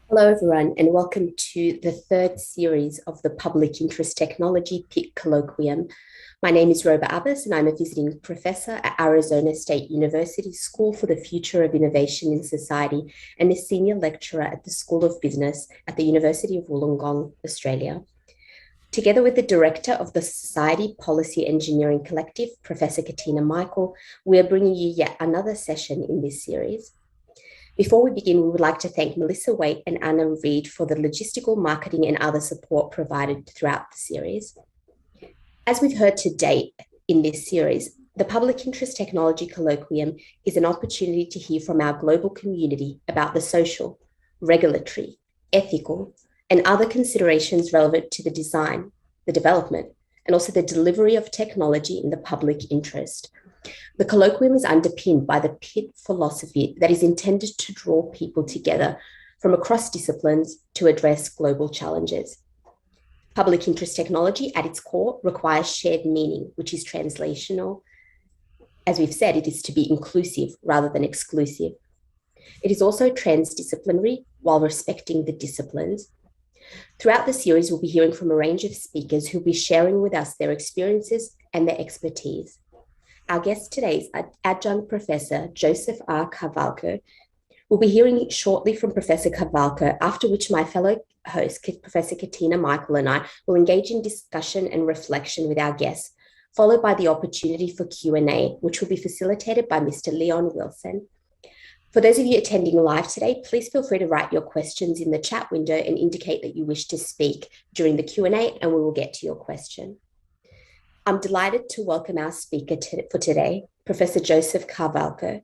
Hello, everyone, and welcome to the third series of the Public Interest Technology PIC Colloquium. My name is Roba Abbas, and I'm a visiting professor at Arizona State University School for the Future of Innovation in Society and a senior lecturer at the School of Business at the University of Wollongong, Australia. Together with the director of the Society Policy Engineering Collective, Professor Katina Michael, we are bringing you yet another session in this series. Before we begin, we would like to thank Melissa Waite and Anna Reid for the logistical, marketing, and other support provided throughout the series. As we've heard to date in this series, the Public Interest Technology Colloquium is an opportunity to hear from our global community about the social, regulatory, ethical, and other considerations relevant to the design, the development, and also the delivery of technology in the public interest. The colloquium is underpinned by the PIT philosophy that is intended to draw people together from across disciplines to address global challenges. Public interest technology at its core requires shared meaning, which is translational. As we've said, it is to be inclusive rather than exclusive. It is also transdisciplinary while respecting the disciplines. Throughout the series, we'll be hearing from a range of speakers who'll be sharing with us their experiences and their expertise. Our guest today is Adjunct Professor Joseph R. Carvalko. We'll be hearing shortly from Professor Carvalko, after which my fellow host, Professor Katina Michael, and I will engage in discussion and reflection with our guests, followed by the opportunity for Q&A, which will be facilitated by Mr. Leon Wilson. For those of you attending live today, please feel free to write your questions in the chat window and indicate that you wish to speak during the Q&A, and we will get to your question. I'm delighted to welcome our speaker for today, Professor Joseph Carvalko.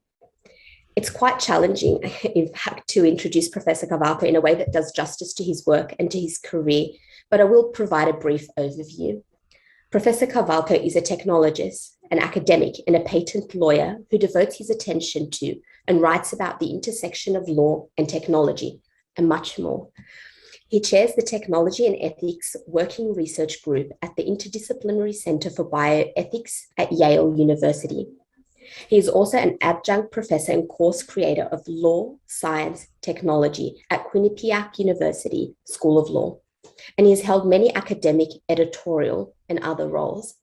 It's quite challenging, in fact, to introduce Professor Carvalko in a way that does justice to his work and to his career, but I will provide a brief overview. Professor Carvalko is a technologist, an academic, and a patent lawyer who devotes his attention to and writes about the intersection of law and technology, and much more. He chairs the Technology and Ethics Working Research Group at the Interdisciplinary Center for Bioethics at Yale University. He is also an adjunct professor and course creator of Law, Science, Technology at Quinnipiac University School of Law, and he has held many academic, editorial, and other roles.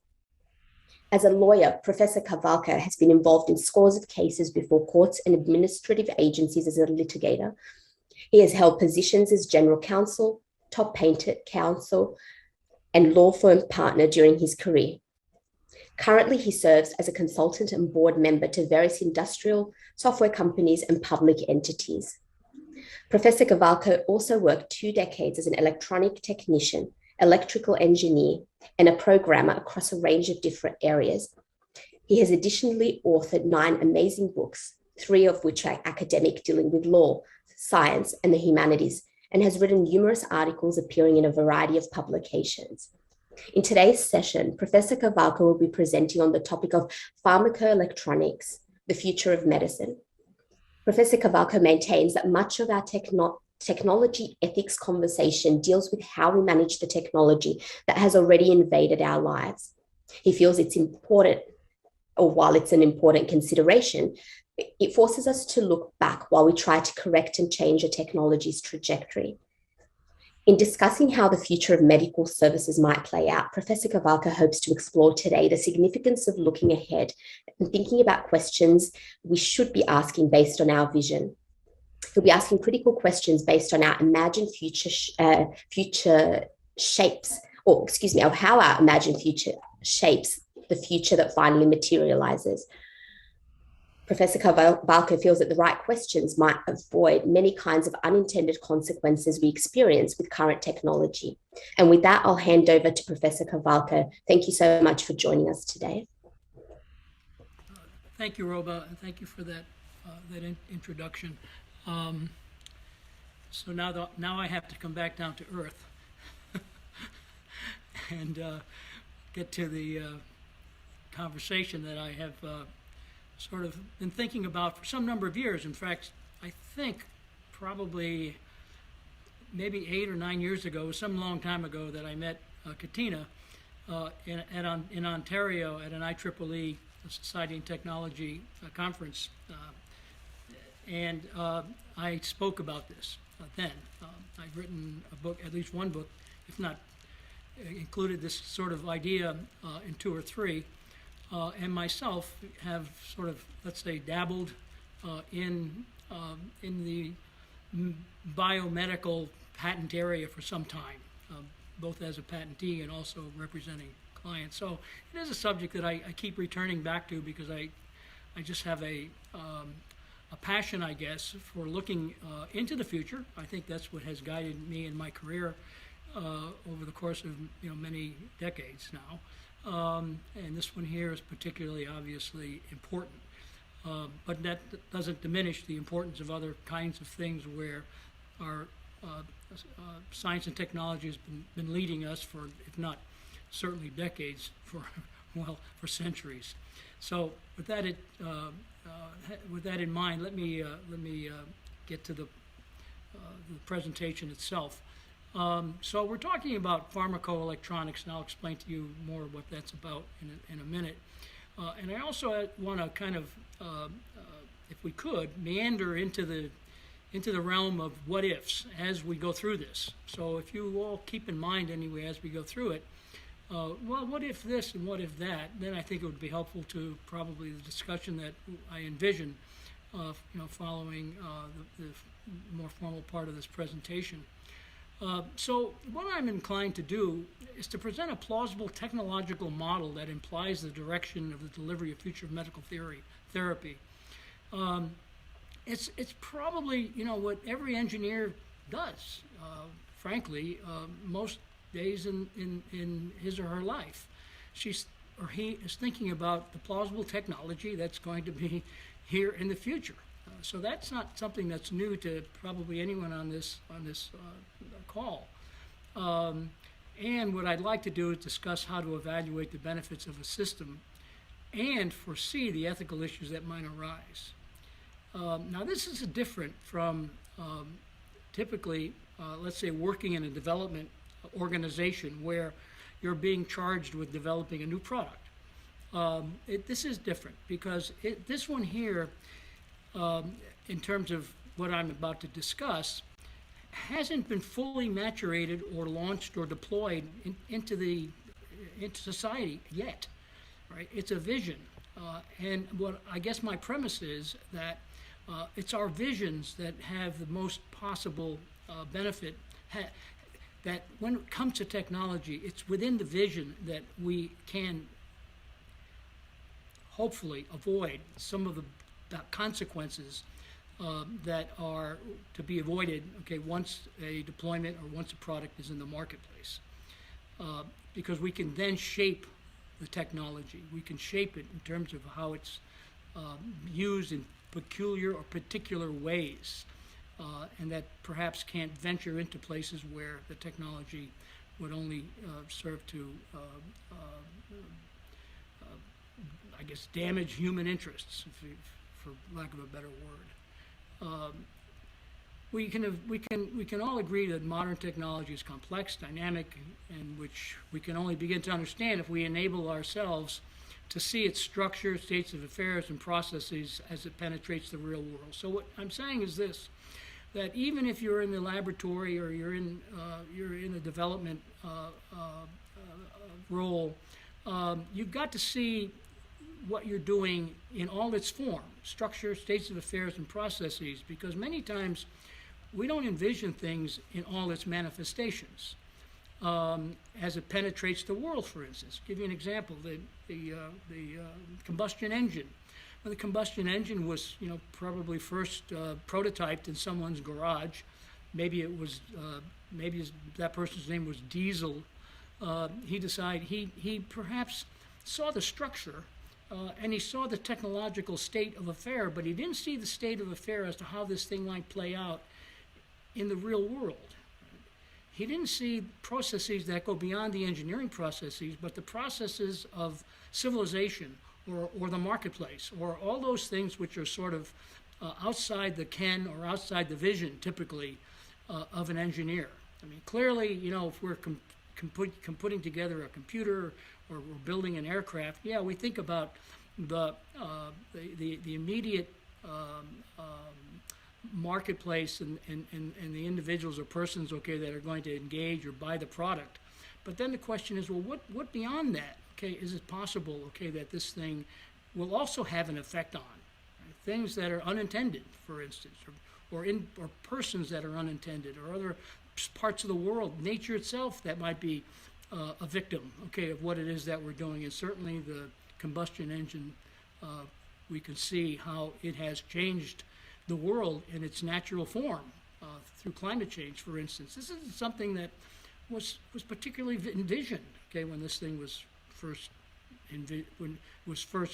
As a lawyer, Professor Carvalko has been involved in scores of cases before courts and administrative agencies as a litigator. He has held positions as general counsel, top patent counsel, and law firm partner during his career. Currently, he serves as a consultant and board member to various industrial, software companies, and public entities. Professor Carvalko also worked 2 decades as an electronic technician, electrical engineer, and a programmer across a range of different areas. He has additionally authored 9 amazing books, 3 of which are academic, dealing with law, science, and the humanities, and has written numerous articles appearing in a variety of publications. In today's session, Professor Carvalko will be presenting on the topic of Pharmaco-Electronics, the future of medicine. Professor Carvalko maintains that much of our technology ethics conversation deals with how we manage the technology that has already invaded our lives. He feels it's important, or while it's an important consideration, it forces us to look back while we try to correct and change a technology's trajectory. In discussing how the future of medical services might play out, Professor Carvalko hopes to explore today the significance of looking ahead and thinking about questions we should be asking based on our vision. He'll be asking critical questions based on our imagined future shapes, or how our imagined future shapes the future that finally materializes. Professor Carvalko feels that the right questions might avoid many kinds of unintended consequences we experience with current technology. And with that, I'll hand over to Professor Carvalko. Thank you so much for joining us today. Thank you, Roba, and thank you for that introduction. So now I have to come back down to earth and get to the conversation that I have sort of been thinking about for some number of years. In fact, I think probably maybe 8 or 9 years ago, some long time ago, that I met Katina in Ontario at an IEEE Society and Technology conference, and I spoke about this. then. I've written a book, at least one book, if not included this sort of idea in two or three, and myself have sort of, let's say, dabbled in the biomedical patent area for some time, both as a patentee and also representing clients. So it is a subject that I keep returning back to because I just have a passion, I guess, for looking into the future. I think that's what has guided me in my career over the course of many decades now. And this one here is particularly obviously important. But that doesn't diminish the importance of other kinds of things where our science and technology has been leading us for, if not certainly decades, for centuries. So with that in mind, let me get to the presentation itself. So we're talking about Pharmaco-Electronics, and I'll explain to you more what that's about in a minute. And I also want to kind of, if we could, meander into the realm of what ifs as we go through this. So if you all keep in mind anyway as we go through it, well, what if this and what if that? Then I think it would be helpful to probably the discussion that I envision, following the more formal part of this presentation. So what I'm inclined to do is to present a plausible technological model that implies the direction of the delivery of future medical therapy. It's probably what every engineer does, frankly, most days in his or her life. She or he is thinking about the plausible technology that's going to be here in the future. So that's not something that's new to probably anyone on this call. And what I'd like to do is discuss how to evaluate the benefits of a system and foresee the ethical issues that might arise. Now this is different from typically, let's say, working in a development organization where you're being charged with developing a new product. This is different because this one here, in terms of what I'm about to discuss, hasn't been fully maturated or launched or deployed into society yet, right? It's a vision. And what I guess my premise is that it's our visions that have the most possible benefit, that when it comes to technology, it's within the vision that we can hopefully avoid some of the consequences that are to be avoided, once a deployment or once a product is in the marketplace. Because we can then shape the technology. We can shape it in terms of how it's used in peculiar or particular ways, and that perhaps can't venture into places where the technology would only serve to, I guess, damage human interests, for lack of a better word. We can all agree that modern technology is complex, dynamic, and which we can only begin to understand if we enable ourselves to see its structure, states of affairs, and processes as it penetrates the real world. So what I'm saying is this, that even if you're in the laboratory or you're in a development role, you've got to see what you're doing in all its form, structure, states of affairs, and processes, because many times we don't envision things in all its manifestations as it penetrates the world, for instance. Give you an example, the combustion engine. When the combustion engine was, probably first prototyped in someone's garage, maybe it was, that person's name was Diesel. He perhaps saw the structure and he saw the technological state of affair, but he didn't see the state of affair as to how this thing might play out in the real world. He didn't see processes that go beyond the engineering processes, but the processes of civilization or the marketplace, or all those things which are sort of outside the ken or outside the vision, typically, of an engineer. I mean, clearly, if we're putting together a computer or we're building an aircraft, yeah, we think about the immediate marketplace and the individuals or persons, okay, that are going to engage or buy the product. But then the question is, well, what beyond that? Okay, is it possible, okay, that this thing will also have an effect on right, things that are unintended, for instance, or persons that are unintended, or other parts of the world, nature itself that might be a victim, okay, of what it is that we're doing. And certainly the combustion engine, we can see how it has changed the world in its natural form through climate change, for instance. This isn't something that was particularly envisioned, okay, when this thing was first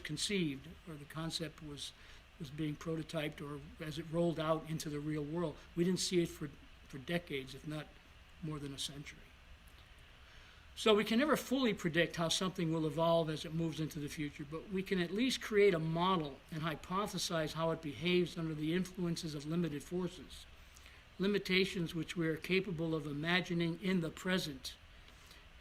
conceived, or the concept was being prototyped, or as it rolled out into the real world. We didn't see it for decades, if not more than a century. So we can never fully predict how something will evolve as it moves into the future, but we can at least create a model and hypothesize how it behaves under the influences of limited forces, limitations which we are capable of imagining in the present.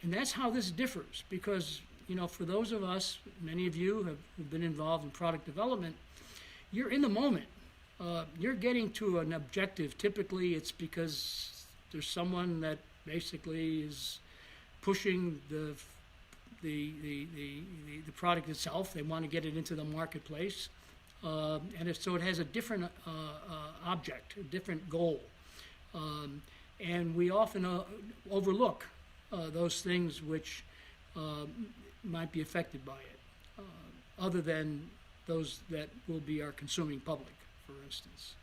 And that's how this differs, because, you know, for those of us, many of you have been involved in product development, you're in the moment. You're getting to an objective. Typically, it's because there's someone that basically is pushing the product itself. They want to get it into the marketplace, so it has a different object, a different goal, and we often overlook those things which might be affected by it, other than those that will be our consuming public, for instance.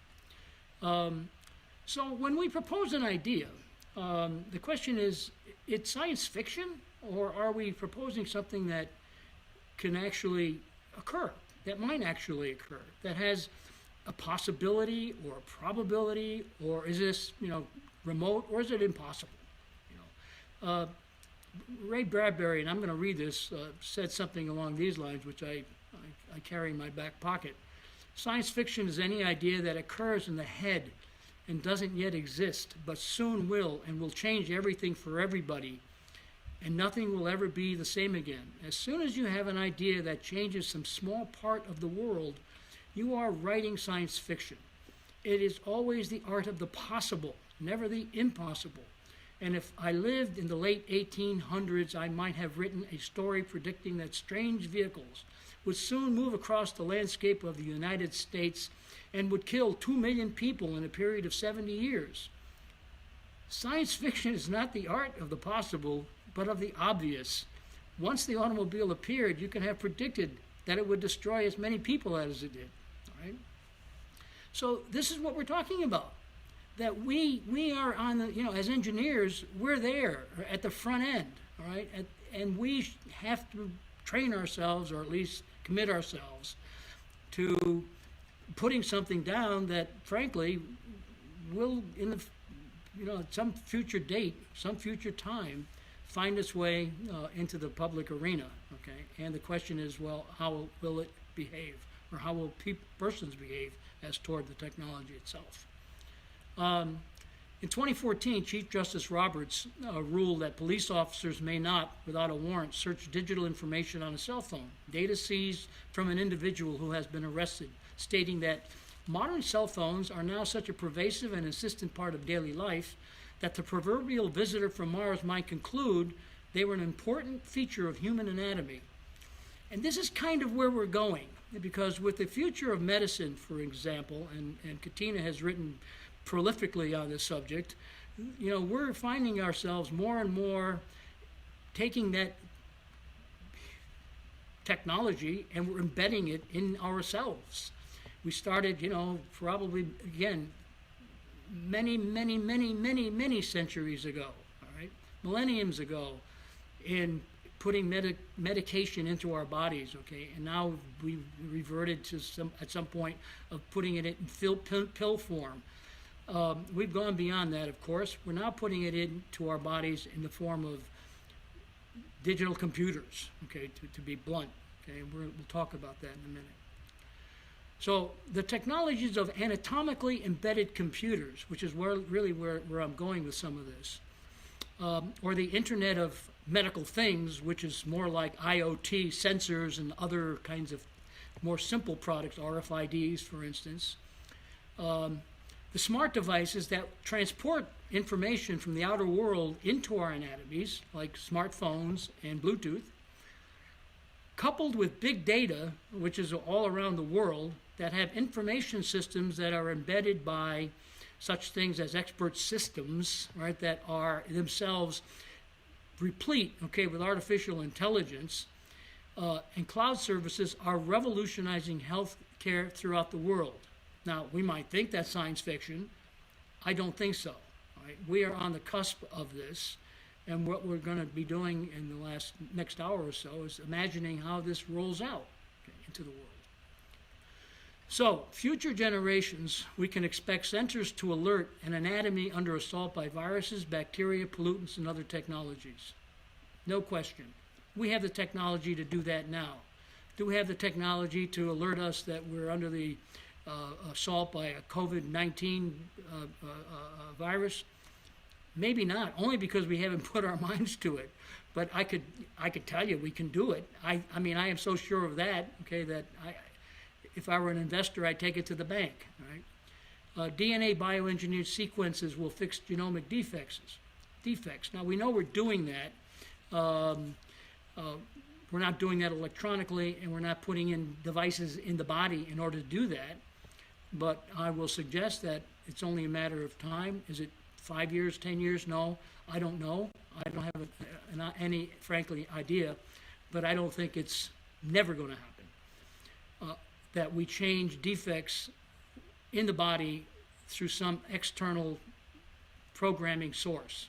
So when we propose an idea, the question is, it's science fiction, or are we proposing something that can actually occur, that might actually occur, that has a possibility or a probability, or is this, you know, remote, or is it impossible? You know, Ray Bradbury, and I'm going to read this, said something along these lines, which I carry in my back pocket. Science fiction is any idea that occurs in the head and doesn't yet exist, but soon will, and will change everything for everybody, and nothing will ever be the same again. As soon as you have an idea that changes some small part of the world, you are writing science fiction. It is always the art of the possible, never the impossible. And if I lived in the late 1800s, I might have written a story predicting that strange vehicles would soon move across the landscape of the United States and would kill 2 million people in a period of 70 years. Science fiction is not the art of the possible, but of the obvious. Once the automobile appeared, you could have predicted that it would destroy as many people as it did. All right? So this is what we're talking about. That we are on the, you know, as engineers, we're there at the front end, all right? And we have to train ourselves, or at least commit ourselves to putting something down that, frankly, will, in the, you know, at some future date, some future time, find its way into the public arena, okay? And the question is, well, how will it behave, or how will persons behave as toward the technology itself? In 2014, Chief Justice Roberts ruled that police officers may not, without a warrant, search digital information on a cell phone, data seized from an individual who has been arrested, stating that modern cell phones are now such a pervasive and insistent part of daily life that the proverbial visitor from Mars might conclude they were an important feature of human anatomy. And this is kind of where we're going, because with the future of medicine, for example, and Katina has written prolifically on this subject, you know, we're finding ourselves more and more taking that technology and we're embedding it in ourselves. We started, you know, probably, again, many centuries ago, all right, millenniums ago, in putting medication into our bodies, okay, and now we reverted to at some point of putting it in pill form. We've gone beyond that, of course. We're now putting it into our bodies in the form of digital computers, okay, to be blunt. Okay, we'll talk about that in a minute. So the technologies of anatomically embedded computers, which is where I'm going with some of this, or the Internet of Medical Things, which is more like IoT sensors and other kinds of more simple products, RFIDs, for instance, The smart devices that transport information from the outer world into our anatomies, like smartphones and Bluetooth, coupled with big data, which is all around the world, that have information systems that are embedded by such things as expert systems, right, that are themselves replete, okay, with artificial intelligence, and cloud services are revolutionizing health care throughout the world. Now, we might think that's science fiction. I don't think so. Right? We are on the cusp of this, and what we're going to be doing in the next hour or so is imagining how this rolls out, okay, into the world. So, future generations, we can expect sensors to alert an anatomy under assault by viruses, bacteria, pollutants, and other technologies. No question. We have the technology to do that now. Do we have the technology to alert us that we're under the assault by a COVID-19 virus? Maybe not, only because we haven't put our minds to it. But I could tell you we can do it. I mean, I am so sure of that, okay, that if I were an investor, I'd take it to the bank, right? DNA bioengineered sequences will fix genomic defects. Now, we know we're doing that. We're not doing that electronically, and we're not putting in devices in the body in order to do that. But I will suggest that it's only a matter of time. Is it 5 years, 10 years? No, I don't know. I don't have any, frankly, idea. But I don't think it's never going to happen. That we change defects in the body through some external programming source.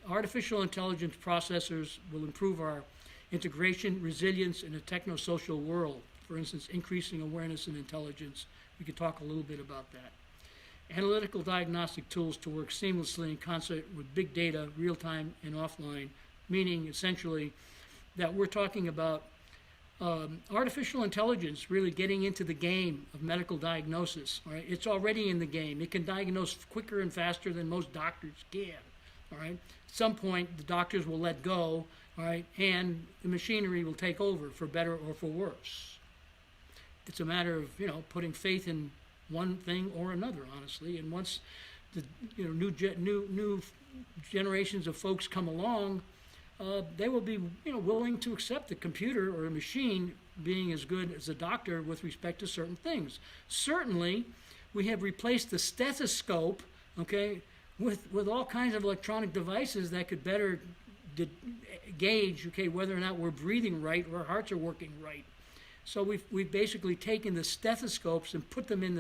Artificial intelligence processors will improve our integration, resilience in a techno-social world. For instance, increasing awareness and intelligence. We could talk a little bit about that. Analytical diagnostic tools to work seamlessly in concert with big data, real-time and offline, meaning essentially that we're talking about artificial intelligence really getting into the game of medical diagnosis. Right? It's already in the game. It can diagnose quicker and faster than most doctors can. All right? At some point, the doctors will let go, all right, and the machinery will take over for better or for worse. It's a matter of, putting faith in one thing or another, honestly. And once the new generations of folks come along, they will be willing to accept the computer or a machine being as good as a doctor with respect to certain things. Certainly, we have replaced the stethoscope, okay, with all kinds of electronic devices that could better gauge, okay, whether or not we're breathing right or our hearts are working right. So we've basically taken the stethoscopes and put them in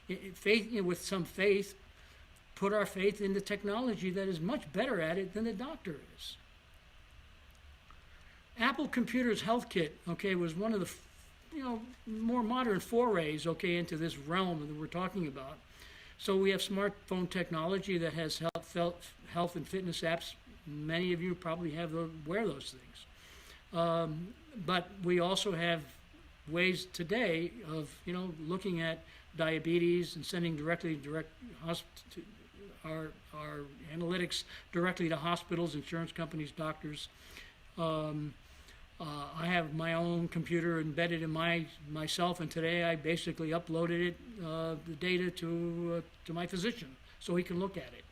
the faith, with some faith, put our faith in the technology that is much better at it than the doctor is. Apple Computer's Health Kit, okay, was one of the more modern forays, okay, into this realm that we're talking about. So we have smartphone technology that has health and fitness apps. Many of you probably wear those things. But we also have ways today of looking at diabetes and sending our analytics directly to hospitals, insurance companies, doctors. I have my own computer embedded in myself, and today I basically uploaded it, the data to my physician so he can look at it.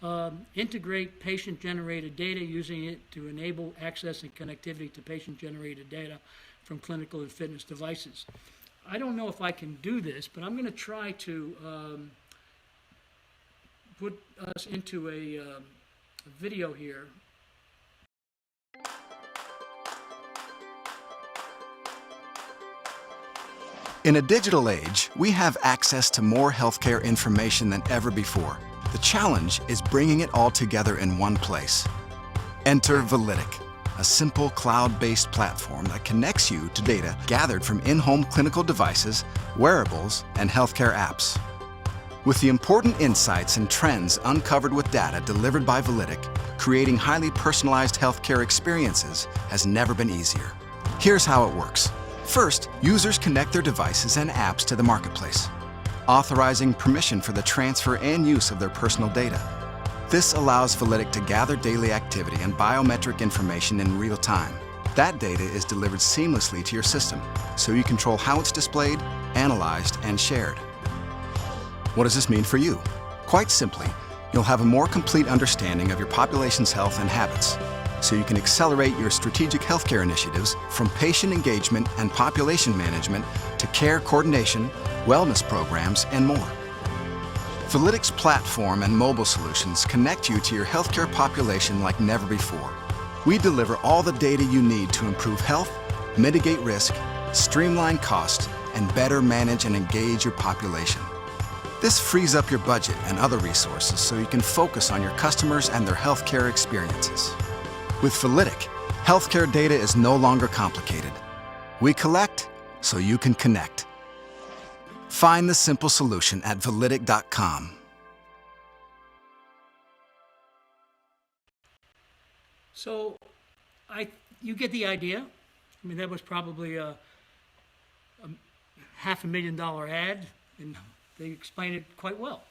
Right? Integrate patient-generated data, using it to enable access and connectivity to patient-generated data from clinical and fitness devices. I don't know if I can do this, but I'm going to try to put us into a video here. In a digital age, we have access to more healthcare information than ever before. The challenge is bringing it all together in one place. Enter Valytic, a simple cloud-based platform that connects you to data gathered from in-home clinical devices, wearables, and healthcare apps. With the important insights and trends uncovered with data delivered by Valytic, creating highly personalized healthcare experiences has never been easier. Here's how it works. First, users connect their devices and apps to the marketplace, authorizing permission for the transfer and use of their personal data. This allows Valytic to gather daily activity and biometric information in real time. That data is delivered seamlessly to your system, so you control how it's displayed, analyzed, and shared. What does this mean for you? Quite simply, you'll have a more complete understanding of your population's health and habits, so you can accelerate your strategic healthcare initiatives from patient engagement and population management to care coordination, wellness programs, and more. Valytic's platform and mobile solutions connect you to your healthcare population like never before. We deliver all the data you need to improve health, mitigate risk, streamline costs, and better manage and engage your population. This frees up your budget and other resources so you can focus on your customers and their healthcare experiences. With Valytic, healthcare data is no longer complicated. We collect so you can connect. Find the simple solution at valytic.com. So, you get the idea. I mean, that was probably a $500,000 ad, and they explained it quite well.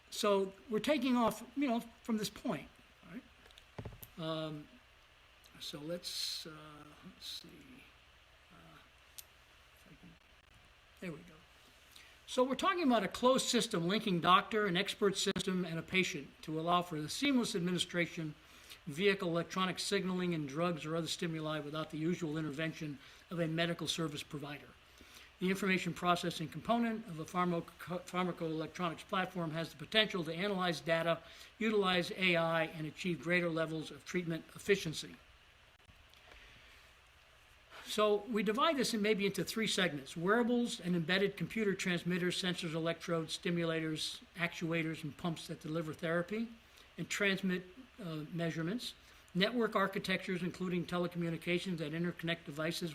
So we're taking off, from this point. All right? So let's see. There we go. So we're talking about a closed system linking doctor, an expert system, and a patient to allow for the seamless administration of vehicle electronic signaling and drugs or other stimuli without the usual intervention of a medical service provider. The information processing component of a Pharmaco-Electronics platform has the potential to analyze data, utilize AI, and achieve greater levels of treatment efficiency. So we divide this maybe into three segments: wearables and embedded computer transmitters, sensors, electrodes, stimulators, actuators, and pumps that deliver therapy and transmit measurements; network architectures, including telecommunications that interconnect devices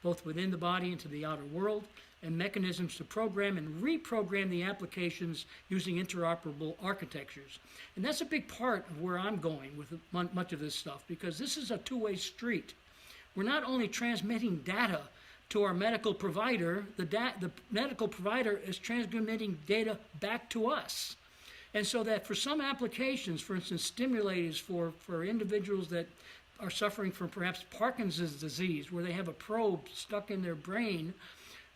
both within the body and to the outer world; and mechanisms to program and reprogram the applications using interoperable architectures. And that's a big part of where I'm going with much of this stuff, because this is a two-way street. We're not only transmitting data to our medical provider, the medical provider is transmitting data back to us. And so that for some applications, for instance, stimulators for individuals that are suffering from perhaps Parkinson's disease, where they have a probe stuck in their brain,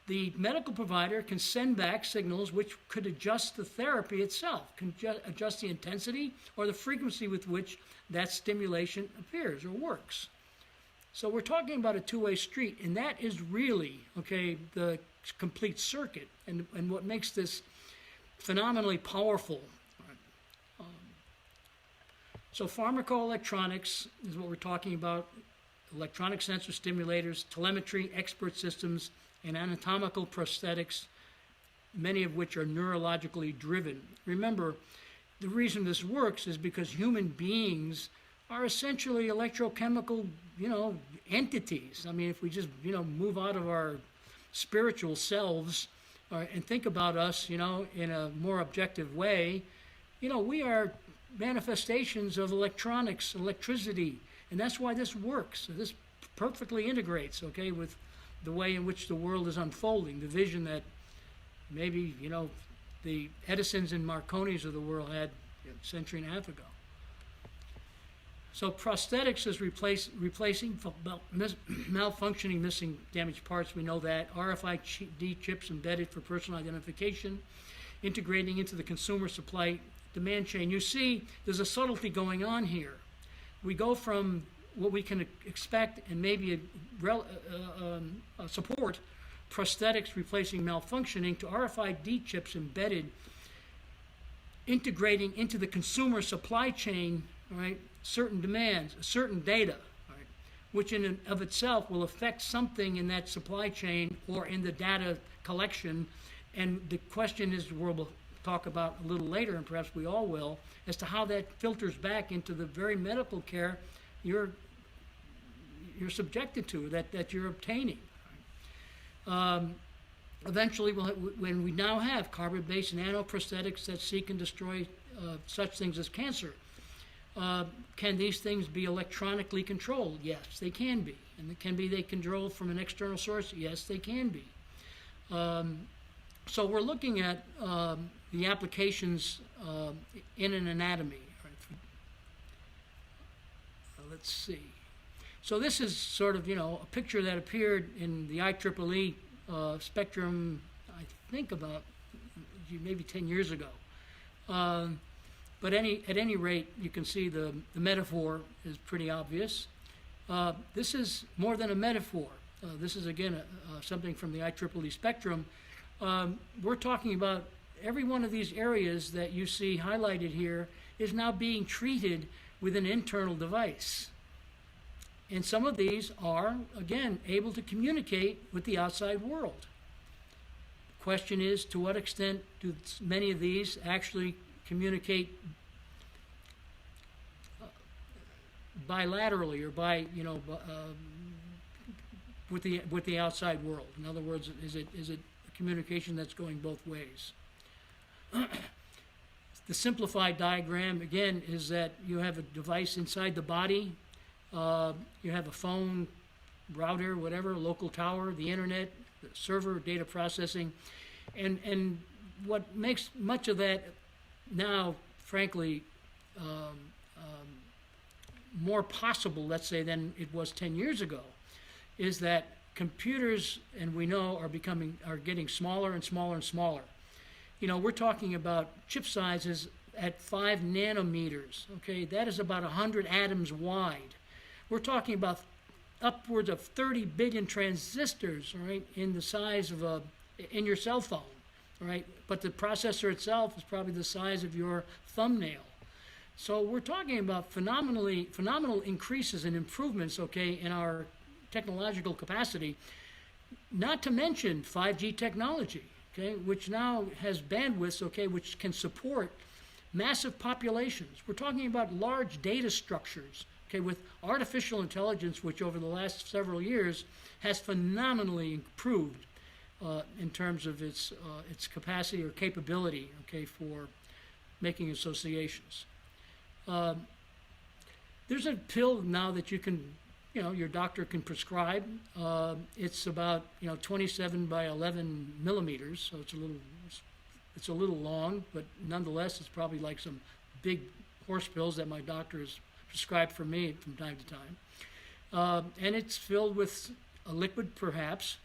the medical provider can send back signals which could adjust the therapy itself, can adjust the intensity or the frequency with which that stimulation appears or works. So we're talking about a two-way street, and that is really, the complete circuit and what makes this phenomenally powerful. So Pharmaco-Electronics is what we're talking about: electronic sensor stimulators, telemetry, expert systems, and anatomical prosthetics, many of which are neurologically driven. Remember, the reason this works is because human beings are essentially electrochemical, entities. I mean, if we just, move out of our spiritual selves and think about us, in a more objective way, we are manifestations of electronics, electricity, and that's why this works. So this perfectly integrates, with the way in which the world is unfolding, the vision that maybe, the Edisons and Marconis of the world had a century and a half ago. So prosthetics is replacing malfunctioning, missing, damaged parts. We know that. RFID chips embedded for personal identification, integrating into the consumer supply demand chain. You see, there's a subtlety going on here. We go from what we can expect and maybe support prosthetics replacing malfunctioning to RFID chips embedded, integrating into the consumer supply chain, right? Certain demands, certain data, right, which in and of itself will affect something in that supply chain or in the data collection. And the question is, we'll talk about a little later, and perhaps we all will, as to how that filters back into the very medical care you're subjected to, that you're obtaining. Eventually, when we now have carbon-based nanoprosthetics that seek and destroy such things as cancer, can these things be electronically controlled? Yes, they can be. And they controlled from an external source? Yes, they can be. So we're looking at the applications in an anatomy. Let's see. So this is sort of, a picture that appeared in the IEEE spectrum, I think about maybe 10 years ago. But at any rate, you can see the metaphor is pretty obvious. This is more than a metaphor. This is, again, something from the IEEE spectrum. We're talking about every one of these areas that you see highlighted here is now being treated with an internal device. And some of these are, again, able to communicate with the outside world. The question is, to what extent do many of these actually communicate bilaterally or with the outside world? In other words, is it a communication that's going both ways? The simplified diagram, again, is that you have a device inside the body. You have a phone, router, whatever, a local tower, the internet, the server, data processing. And what makes much of that now, frankly, more possible, let's say, than it was 10 years ago, is that computers, and we know, are getting smaller and smaller and smaller. You know, we're talking about chip sizes at 5 nanometers, okay? That is about 100 atoms wide. We're talking about upwards of 30 billion transistors, right, in the size of in your cell phone, right? But the processor itself is probably the size of your thumbnail. So we're talking about phenomenal increases and improvements, okay, in our technological capacity, not to mention 5G technology, okay, which now has bandwidths, okay, which can support massive populations. We're talking about large data structures, okay, with artificial intelligence, which over the last several years has phenomenally improved in terms of its capacity or capability, okay, for making associations. There's a pill now that you can, your doctor can prescribe. It's about 27 by 11 millimeters, so it's a little long, but nonetheless, it's probably like some big horse pills that my doctor has prescribed for me from time to time. And it's filled with a liquid, perhaps,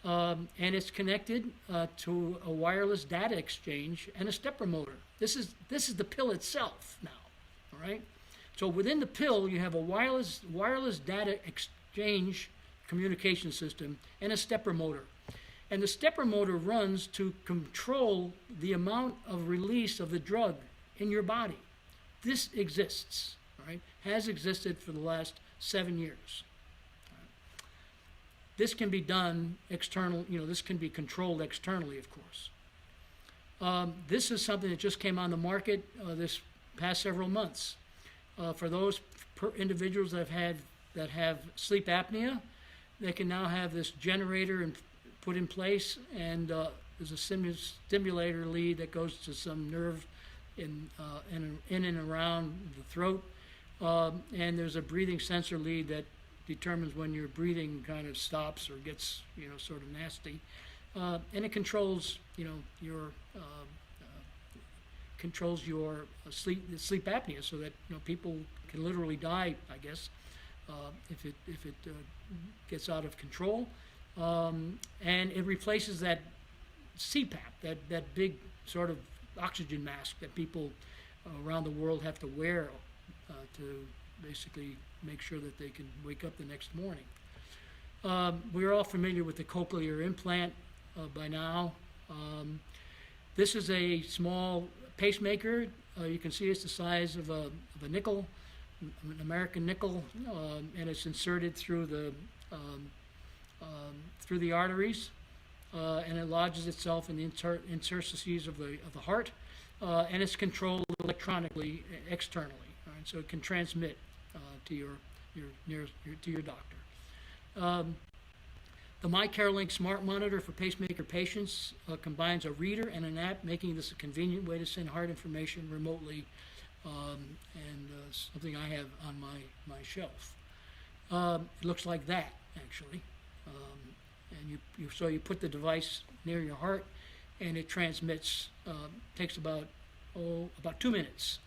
and it's connected to a wireless data exchange and a stepper motor. This is the pill itself now, all right? So within the pill, you have a wireless data exchange communication system and a stepper motor. And the stepper motor runs to control the amount of release of the drug in your body. This exists, right? Has existed for the last 7 years. This can be done external, this can be controlled externally, of course. This is something that just came on the market this past several months. For those individuals that have sleep apnea, they can now have this generator put in place, and there's a stimulator lead that goes to some nerve in and around the throat, and there's a breathing sensor lead that determines when your breathing kind of stops or gets sort of nasty, and it controls your sleep apnea, so that people can literally die, I guess, if it gets out of control. And it replaces that CPAP, that big sort of oxygen mask that people around the world have to wear to basically make sure that they can wake up the next morning. We're all familiar with the cochlear implant by now. This is a small pacemaker. You can see it's the size of a nickel, an American nickel, and it's inserted through the arteries, and it lodges itself in the interstices of the heart, and it's controlled electronically externally, right? So it can transmit to your doctor. The MyCareLink smart monitor for pacemaker patients combines a reader and an app, making this a convenient way to send heart information remotely, and something I have on my shelf. It looks like that, actually. And you put the device near your heart, and it transmits. Takes about 2 minutes,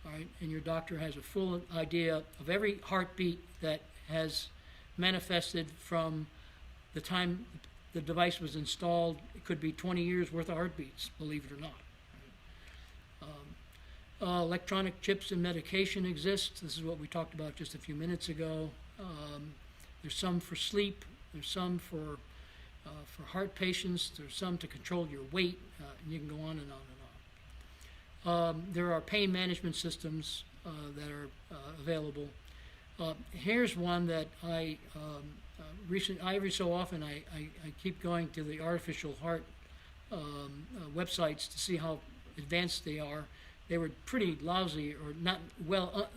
all right? And your doctor has a full idea of every heartbeat that has manifested from the time the device was installed, it could be 20 years worth of heartbeats, believe it or not. Electronic chips and medication exist. This is what we talked about just a few minutes ago. There's some for sleep. There's some for heart patients. There's some to control your weight, and you can go on and on and on. There are pain management systems that are available. Here's one that every so often I keep going to the artificial heart websites to see how advanced they are. They were pretty lousy, or not well.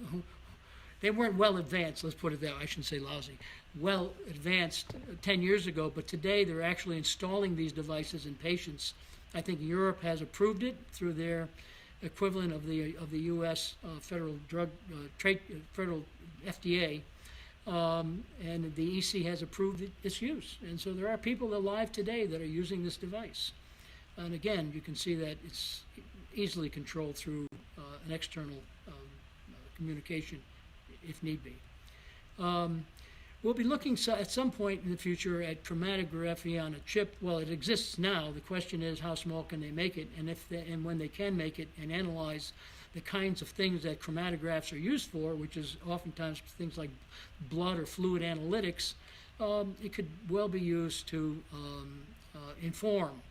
They weren't well advanced. Let's put it that way. I shouldn't say lousy. Well advanced 10 years ago, but today they're actually installing these devices in patients. I think Europe has approved it through their equivalent of the U.S. Federal Drug Federal FDA, and the EC has approved its use. And so there are people alive today that are using this device. And again, you can see that it's easily controlled through an external communication, if need be. We'll be looking at some point in the future at chromatography on a chip. Well, it exists now. The question is, how small can they make it, and when they can make it and analyze the kinds of things that chromatographs are used for, which is oftentimes things like blood or fluid analytics. It could well be used to inform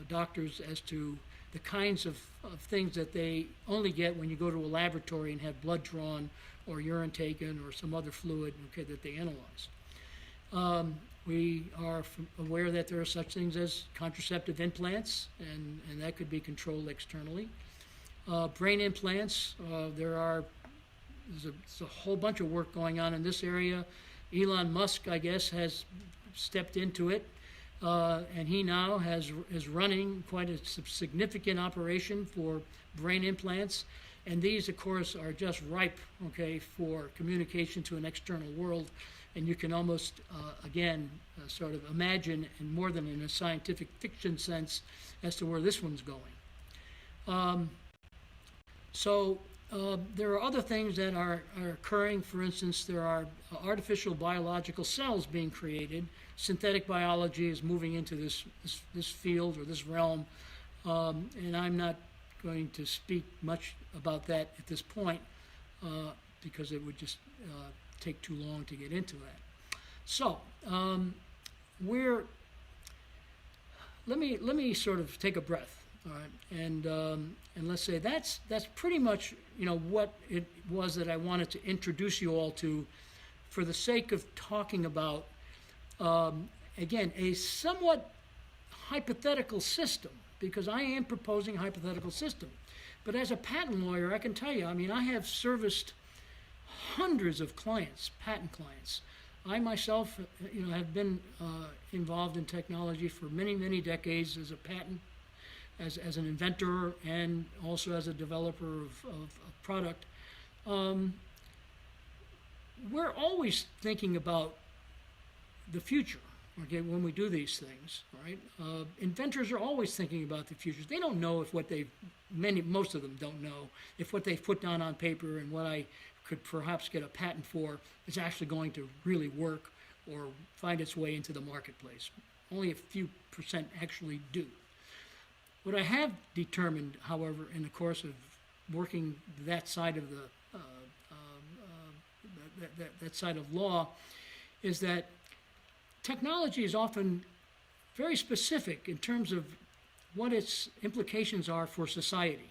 doctors as to the kinds of things that they only get when you go to a laboratory and have blood drawn or urine taken or some other fluid, that they analyze. We are aware that there are such things as contraceptive implants, and that could be controlled externally. Brain implants, there's a whole bunch of work going on in this area. Elon Musk, I guess, has stepped into it. And he now is running quite a significant operation for brain implants. And these, of course, are just ripe, for communication to an external world. And you can almost, sort of imagine, and more than in a scientific fiction sense, as to where this one's going. There are other things that are occurring. For instance, there are artificial biological cells being created. Synthetic biology is moving into this field or this realm, and I'm not going to speak much about that at this point because it would just take too long to get into that. So let me sort of take a breath. All right, and let's say that's pretty much what it was that I wanted to introduce you all to, for the sake of talking about again a somewhat hypothetical system, because I am proposing a hypothetical system. But as a patent lawyer, I can tell you, I have serviced hundreds of clients, patent clients. I myself, have been involved in technology for many decades as a patent. As an inventor and also as a developer of product. We're always thinking about the future, when we do these things, right? Inventors are always thinking about the future. They don't know if most of them don't know if what they've put down on paper and what I could perhaps get a patent for is actually going to really work or find its way into the marketplace. Only a few percent actually do. What I have determined, however, in the course of working that side of that side of law, is that technology is often very specific in terms of what its implications are for society.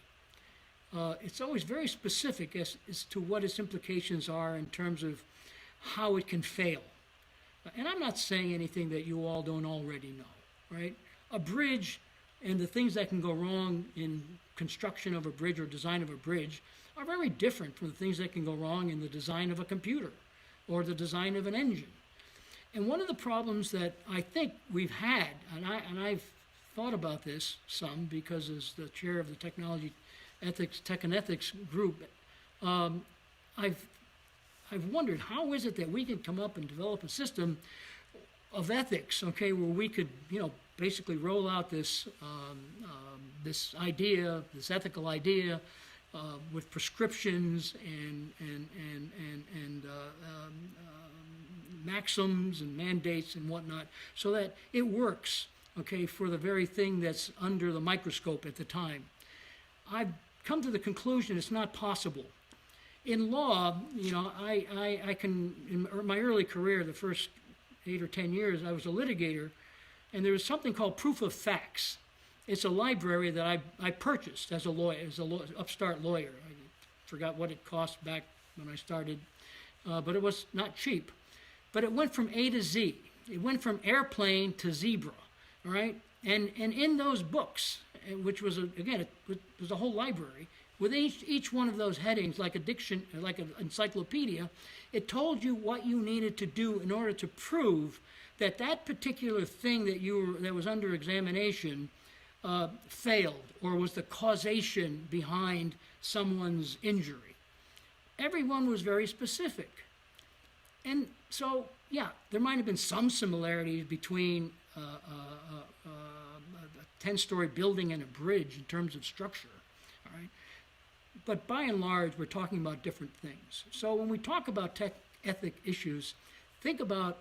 It's always very specific as to what its implications are in terms of how it can fail. And I'm not saying anything that you all don't already know, right? A bridge and the things that can go wrong in construction of a bridge or design of a bridge are very different from the things that can go wrong in the design of a computer or the design of an engine. And one of the problems that I think we've had, and I've thought about this some because as the chair of the technology ethics, tech and ethics group, I've wondered how is it that we can come up and develop a system of ethics, where we could, basically roll out this idea, this ethical idea, with prescriptions and maxims and mandates and whatnot, so that it works, okay, for the very thing that's under the microscope at the time. I've come to the conclusion it's not possible. In law, you know, I can, in my early career, the first 8 or 10 years, I was a litigator, and there was something called proof of facts. It's a library that I purchased as a lawyer, upstart lawyer. I forgot what it cost back when I started, but it was not cheap. But it went from A to Z. It went from airplane to zebra, all right? And in those books, which was, again, it was a whole library, with each one of those headings, like like an encyclopedia, it told you what you needed to do in order to prove that that particular thing that was under examination failed, or was the causation behind someone's injury. Everyone was very specific. And so, yeah, there might have been some similarities between a 10-story building and a bridge in terms of structure, all right? But by and large, we're talking about different things. So when we talk about tech ethic issues, think about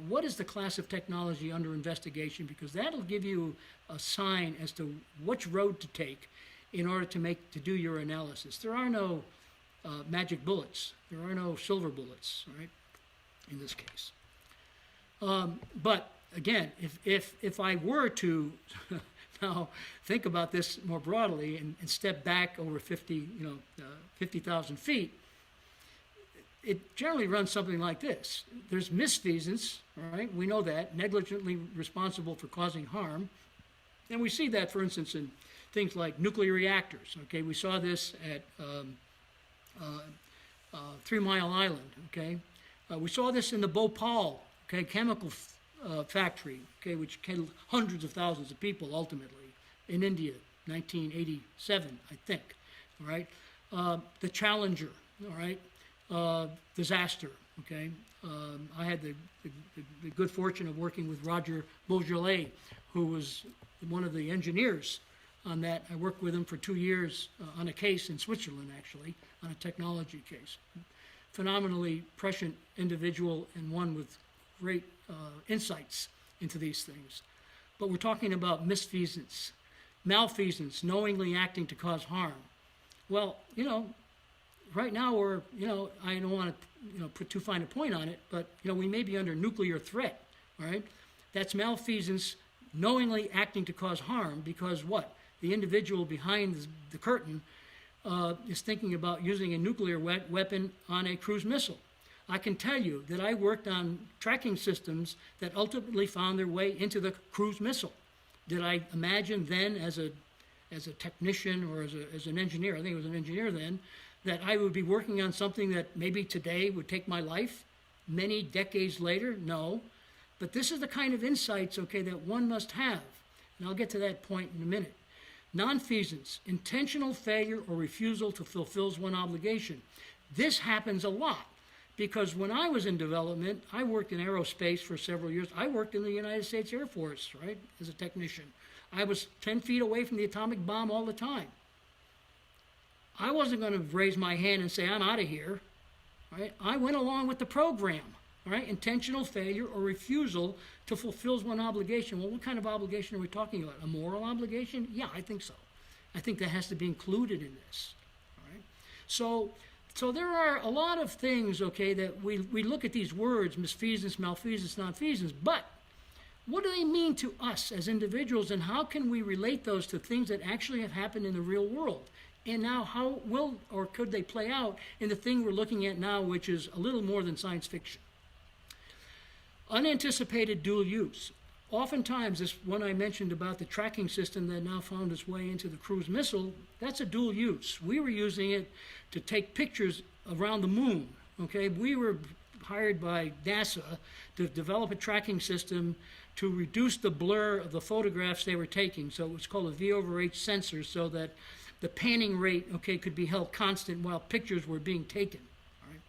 what is the class of technology under investigation, because that'll give you a sign as to which road to take in order to do your analysis. There are no magic bullets. There are no silver bullets, right, in this case. But again, if I were to now think about this more broadly and step back over 50,000 feet, it generally runs something like this. There's misfeasance, all right? We know that, negligently responsible for causing harm. And we see that, for instance, in things like nuclear reactors, okay? We saw this at 3 Mile Island, okay? We saw this in the Bhopal, okay, chemical factory, okay, which killed hundreds of thousands of people ultimately in India, 1987, I think, all right? The Challenger, all right? Disaster, okay? I had the good fortune of working with Roger Beaujolais, who was one of the engineers on that. I worked with him for 2 years on a case in Switzerland, actually, on a technology case. Phenomenally prescient individual and one with great insights into these things. But we're talking about misfeasance, malfeasance, knowingly acting to cause harm. Well, you know, right now we're, you know, I don't want to, you know, put too fine a point on it, but, you know, we may be under nuclear threat, all right? That's malfeasance, knowingly acting to cause harm, because what? The individual behind the curtain is thinking about using a nuclear weapon on a cruise missile. I can tell you that I worked on tracking systems that ultimately found their way into the cruise missile. Did I imagine then as a technician or as an engineer, I think it was an engineer then, that I would be working on something that maybe today would take my life many decades later? No. But this is the kind of insights, okay, that one must have. And I'll get to that point in a minute. Nonfeasance, intentional failure or refusal to fulfill one obligation. This happens a lot because when I was in development, I worked in aerospace for several years. I worked in the United States Air Force, right, as a technician. I was 10 feet away from the atomic bomb all the time. I wasn't going to raise my hand and say, I'm out of here, right? I went along with the program, right? Intentional failure or refusal to fulfill one obligation. Well, what kind of obligation are we talking about? A moral obligation? Yeah, I think so. I think that has to be included in this, all right? So there are a lot of things, okay, that we look at these words, misfeasance, malfeasance, nonfeasance, but what do they mean to us as individuals, and how can we relate those to things that actually have happened in the real world? And now how will or could they play out in the thing we're looking at now, which is a little more than science fiction? Unanticipated dual use. Oftentimes, this one I mentioned about the tracking system that now found its way into the cruise missile, that's a dual use. We were using it to take pictures around the moon, okay? We were hired by NASA to develop a tracking system to reduce the blur of the photographs they were taking. So it was called a V/H sensor, so that the panning rate, okay, could be held constant while pictures were being taken. All right?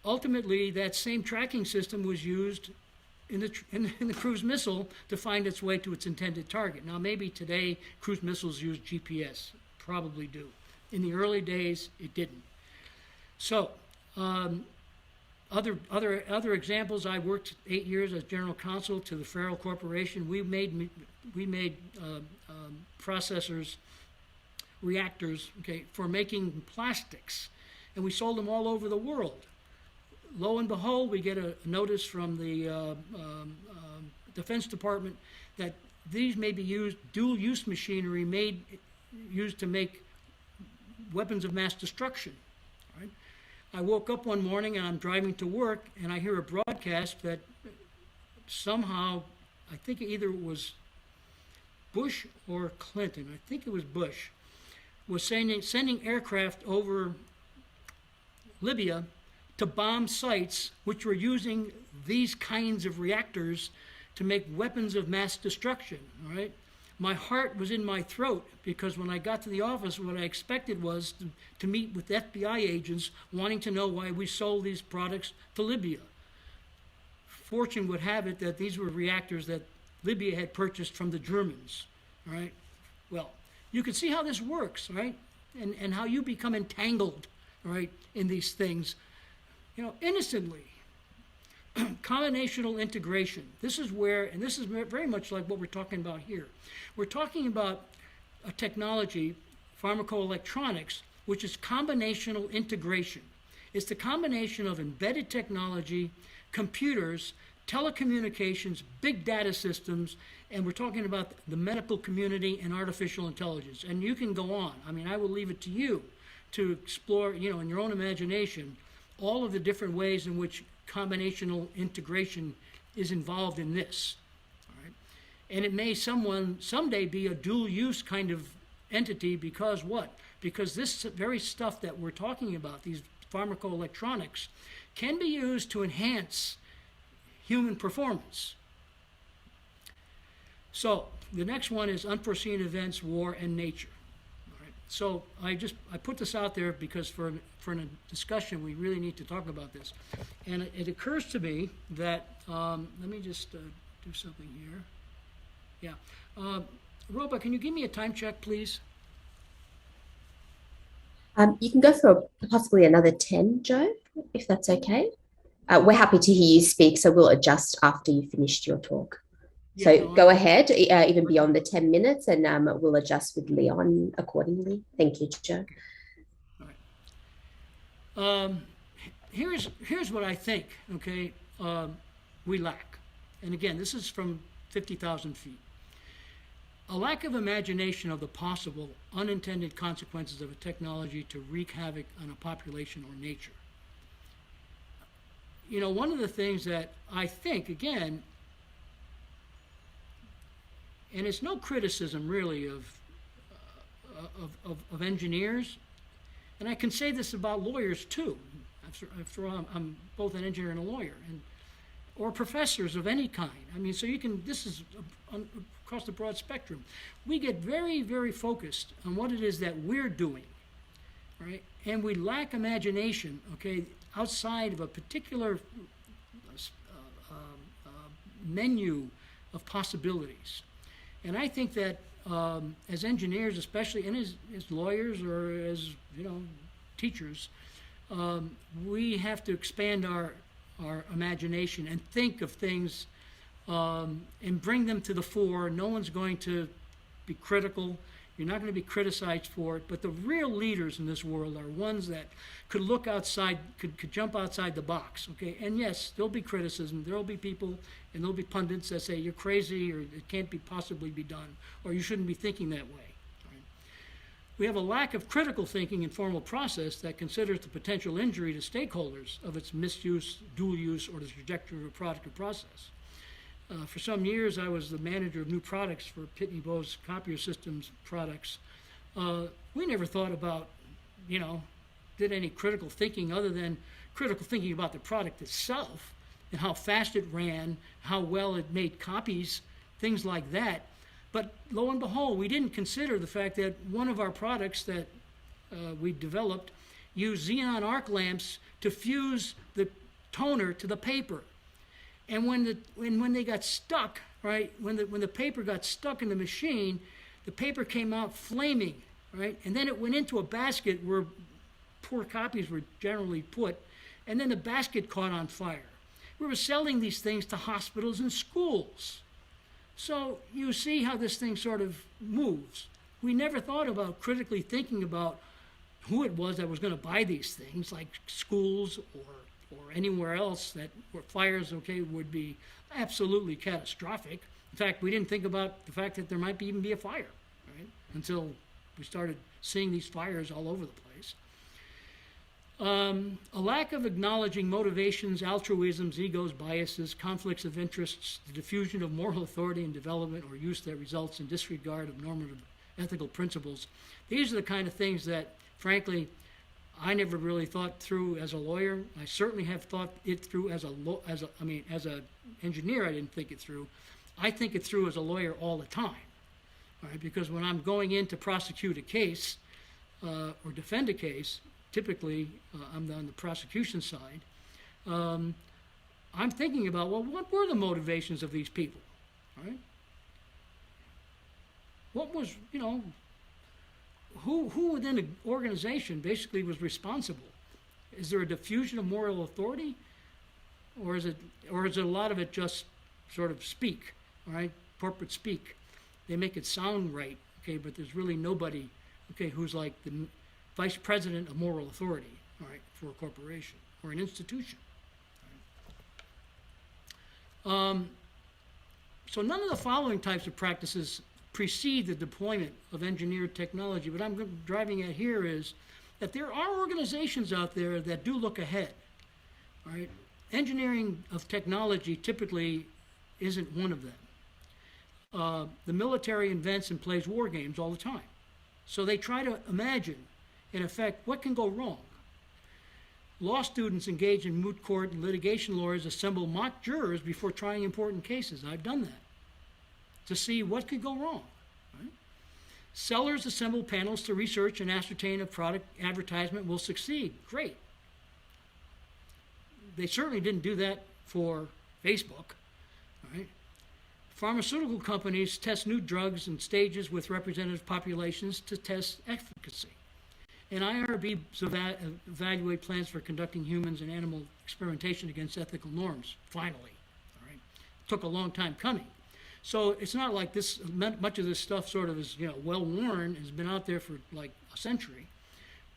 Ultimately, that same tracking system was used in the cruise missile to find its way to its intended target. Now, maybe today cruise missiles use GPS, probably do. In the early days, it didn't. So, Other examples, I worked 8 years as general counsel to the Farrell Corporation. We made processors, reactors, okay, for making plastics, and we sold them all over the world. Lo and behold, we get a notice from the Defense Department that these may be dual-use machinery used to make weapons of mass destruction. Right? I woke up one morning and I'm driving to work and I hear a broadcast that somehow, I think either it was Bush or Clinton, I think it was Bush, was sending aircraft over Libya to bomb sites which were using these kinds of reactors to make weapons of mass destruction. All right? My heart was in my throat because when I got to the office, what I expected was to meet with FBI agents wanting to know why we sold these products to Libya. Fortune would have it that these were reactors that Libya had purchased from the Germans. All right? Well, you can see how this works, right? And how you become entangled, right, in these things, innocently. Combinational integration. This is where, and this is very much like what we're talking about here. We're talking about a technology, Pharmaco-Electronics, which is combinational integration. It's the combination of embedded technology, computers, telecommunications, big data systems, and we're talking about the medical community and artificial intelligence. And you can go on. I mean, I will leave it to you to explore, in your own imagination, all of the different ways in which combinational integration is involved in this. All right? And it may someday be a dual-use kind of entity because what? Because this very stuff that we're talking about, these pharmacoelectronics, can be used to enhance human performance. So the next one is unforeseen events, war, and nature. All right? So I put this out there because for a discussion we really need to talk about this. And it occurs to me that, let me just do something here. Yeah. Roba, can you give me a time check, please? You can go for possibly another 10, Joe, if that's okay. We're happy to hear you speak, so we'll adjust after you finished your talk. So Yeah, go ahead, even beyond the 10 minutes, and we'll adjust with Leon accordingly. Thank you, Joe. All right. Here's what I think, okay, we lack. And again, this is from 50,000 feet. A lack of imagination of the possible unintended consequences of a technology to wreak havoc on a population or nature. One of the things that I think, again, and it's no criticism really of engineers, and I can say this about lawyers too. After all, I'm both an engineer and a lawyer, or professors of any kind. I mean, so this is across the broad spectrum. We get very, very focused on what it is that we're doing, right? And we lack imagination, okay, outside of a particular menu of possibilities. And I think that as engineers especially, and as lawyers or as teachers, we have to expand our imagination and think of things and bring them to the fore. No one's going to be critical. You're not going to be criticized for it. But the real leaders in this world are ones that could look outside, could jump outside the box. Okay, and yes, there'll be criticism. There'll be people and there'll be pundits that say you're crazy or it can't possibly be done or you shouldn't be thinking that way. Right? We have a lack of critical thinking in formal process that considers the potential injury to stakeholders of its misuse, dual use, or the trajectory of a product or process. For some years, I was the manager of new products for Pitney Bowes Copier Systems products. We never thought about, did any critical thinking other than critical thinking about the product itself and how fast it ran, how well it made copies, things like that. But lo and behold, we didn't consider the fact that one of our products that we developed used xenon arc lamps to fuse the toner to the paper. And when they got stuck, right, when the paper got stuck in the machine, the paper came out flaming, right, and then it went into a basket where poor copies were generally put, and then the basket caught on fire. We were selling these things to hospitals and schools. So you see how this thing sort of moves. We never thought about critically thinking about who it was that was going to buy these things, like schools or anywhere else that where fires, would be absolutely catastrophic. In fact, we didn't think about the fact that there might even be a fire, right? Until we started seeing these fires all over the place. A lack of acknowledging motivations, altruisms, egos, biases, conflicts of interests, the diffusion of moral authority in development or use that results in disregard of normative ethical principles. These are the kind of things that, frankly, I never really thought through as a lawyer. I certainly have thought it through as an engineer. I didn't think it through. I think it through as a lawyer all the time, all right? Because when I'm going in to prosecute a case or defend a case, typically I'm on the prosecution side. I'm thinking about, well, what were the motivations of these people, right? What was, who within an organization basically was responsible? Is there a diffusion of moral authority, or is it a lot of it just sort of speak, all right, corporate speak? They make it sound right, but there's really nobody, who's like the vice president of moral authority, all right, for a corporation or an institution. So none of the following types of practices precede the deployment of engineered technology. What I'm driving at here is that there are organizations out there that do look ahead. All right? Engineering of technology typically isn't one of them. The military invents and plays war games all the time. So they try to imagine, in effect, what can go wrong. Law students engage in moot court and litigation lawyers assemble mock jurors before trying important cases. I've done that to see what could go wrong. Right? Sellers assemble panels to research and ascertain if product advertisement will succeed. Great. They certainly didn't do that for Facebook. Right? Pharmaceutical companies test new drugs in stages with representative populations to test efficacy. And IRBs evaluate plans for conducting humans and animal experimentation against ethical norms, finally. All right? Took a long time coming. So it's not like this, much of this stuff sort of is, well-worn, has been out there for like a century.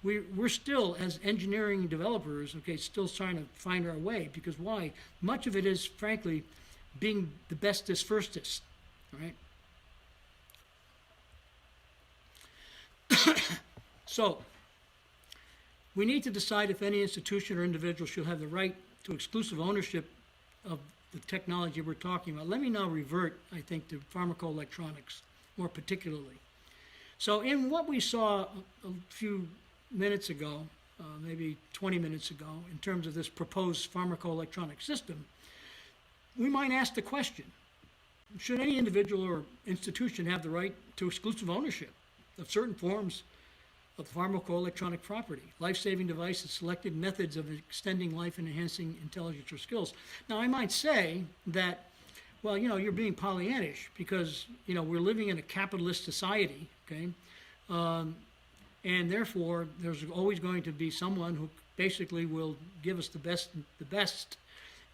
We're still, as engineering developers, still trying to find our way, because why? Much of it is, frankly, being the bestest firstest, right? So, we need to decide if any institution or individual should have the right to exclusive ownership of the technology we're talking about. Let me now revert, I think, to Pharmaco-Electronics more particularly. So in what we saw a few minutes ago, maybe 20 minutes ago, in terms of this proposed pharmaco-electronic system, we might ask the question, should any individual or institution have the right to exclusive ownership of certain forms of pharmaco-electronic property, life-saving devices, selected methods of extending life and enhancing intelligence or skills? Now, I might say that, well, you're being Pollyannish because, we're living in a capitalist society, and therefore there's always going to be someone who basically will give us the best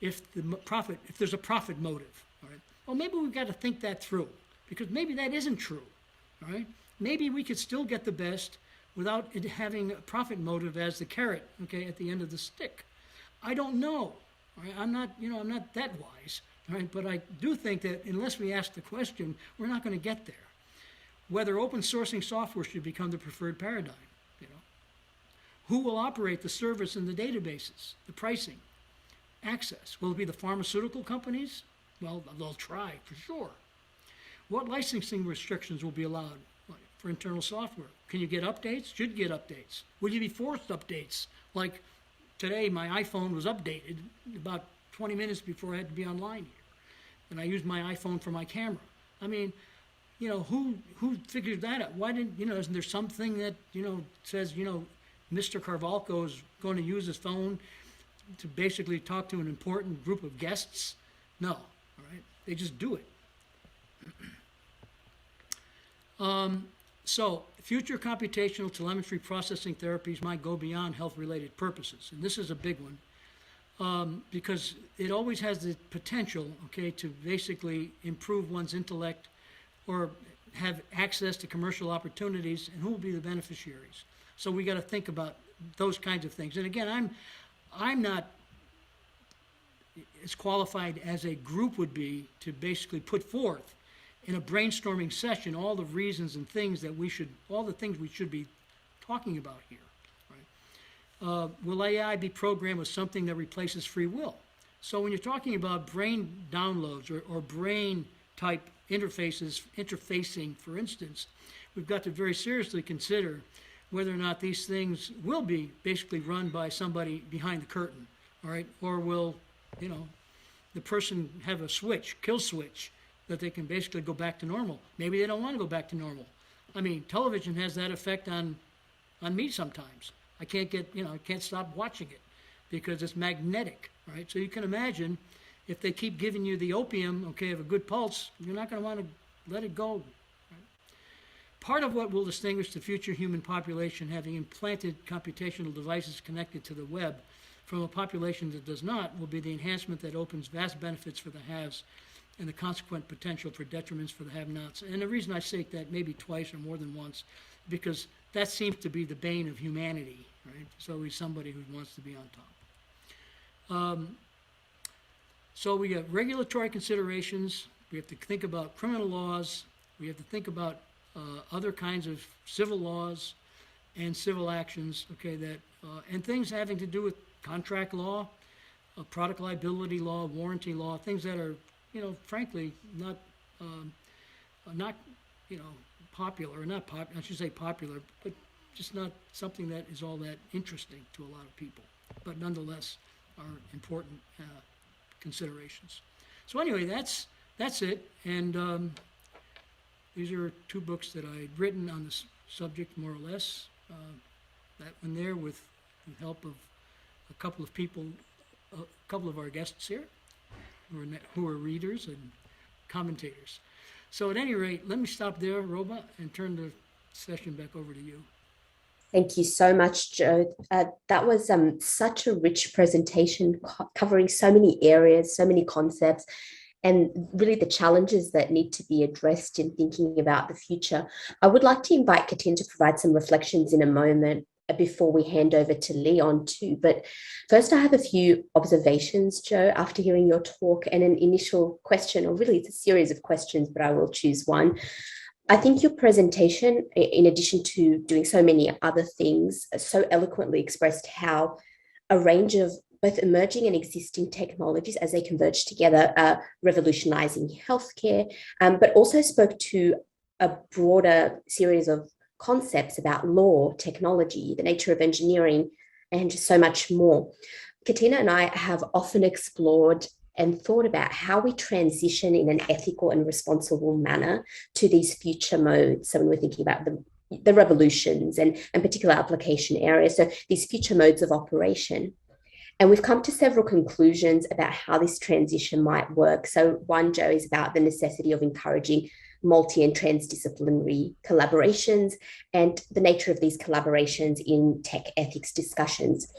if there's a profit motive. All right? Well, maybe we've got to think that through, because maybe that isn't true. All right? Maybe we could still get the best without it having a profit motive as the carrot, at the end of the stick. I don't know. All right? I'm not that wise. All right? But I do think that unless we ask the question, we're not going to get there. Whether open sourcing software should become the preferred paradigm. Who will operate the service and the databases, the pricing, access? Will it be the pharmaceutical companies? Well, they'll try for sure. What licensing restrictions will be allowed for internal software? Can you get updates? Should you get updates? Will you be forced updates? Like today, my iPhone was updated about 20 minutes before I had to be online here. And I used my iPhone for my camera. I mean, who figured that out? Why didn't, isn't there something that, says, Mr. Carvalko is going to use his phone to basically talk to an important group of guests? No, all right? They just do it. So, future computational telemetry processing therapies might go beyond health-related purposes. And this is a big one. because it always has the potential, okay, to basically improve one's intellect or have access to commercial opportunities, and who will be the beneficiaries. So we got to think about those kinds of things. And again, I'm not as qualified as a group would be to basically put forth in a brainstorming session all the reasons and things that all the things we should be talking about here. Right? Will AI be programmed with something that replaces free will? So when you're talking about brain downloads or brain type interfacing, for instance, we've got to very seriously consider whether or not these things will be basically run by somebody behind the curtain, all right? Or will, the person have a kill switch, that they can basically go back to normal. Maybe they don't want to go back to normal. I mean, television has that effect on me sometimes. I can't stop watching it because it's magnetic, right? So you can imagine if they keep giving you the opium, okay, of a good pulse, you're not going to want to let it go. Right? Part of what will distinguish the future human population having implanted computational devices connected to the web from a population that does not will be the enhancement that opens vast benefits for the haves and the consequent potential for detriments for the have-nots. And the reason I say that maybe twice or more than once, because that seems to be the bane of humanity, right? There's always somebody who wants to be on top. So we got regulatory considerations. We have to think about criminal laws. We have to think about other kinds of civil laws and civil actions, okay, and things having to do with contract law, product liability law, warranty law, things that are, frankly, not popular, or not popular, I should say popular, but just not something that is all that interesting to a lot of people, but nonetheless are important considerations. So anyway, that's it, and these are two books that I'd written on this subject, more or less. That one there with the help of a couple of people, a couple of our guests here, who are readers and commentators. So at any rate, let me stop there, Roba, and turn the session back over to you. Thank you so much, Joe. That was such a rich presentation covering so many areas, so many concepts, and really the challenges that need to be addressed in thinking about the future. I would like to invite Katin to provide some reflections in a moment before we hand over to Leon too. But first, I have a few observations, Joe, after hearing your talk, and an initial question, or really it's a series of questions, but I will choose one. I think your presentation, in addition to doing so many other things, so eloquently expressed how a range of both emerging and existing technologies, as they converge together, are revolutionizing healthcare, but also spoke to a broader series of concepts about law, technology, the nature of engineering, and just so much more. Katina and I have often explored and thought about how we transition in an ethical and responsible manner to these future modes. So when we're thinking about the revolutions and particular application areas, so these future modes of operation. And we've come to several conclusions about how this transition might work. So one, Joe, is about the necessity of encouraging multi and transdisciplinary collaborations and the nature of these collaborations in tech ethics discussions.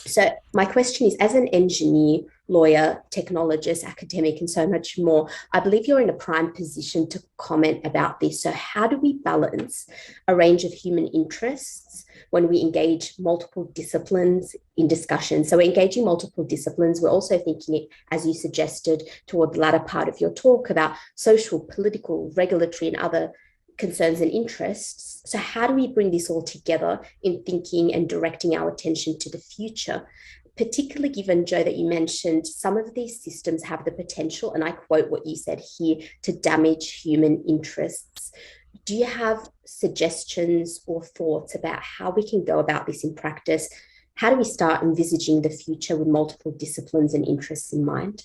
So my question is, as an engineer, lawyer, technologist, academic, and so much more, I believe you're in a prime position to comment about this. So how do we balance a range of human interests when we engage multiple disciplines in discussion? So we're engaging multiple disciplines. We're also thinking, as you suggested toward the latter part of your talk, about social, political, regulatory, and other concerns and interests. So how do we bring this all together in thinking and directing our attention to the future? Particularly given, Joe, that you mentioned some of these systems have the potential, and I quote what you said here, to damage human interests. Do you have suggestions or thoughts about how we can go about this in practice? How do we start envisaging the future with multiple disciplines and interests in mind?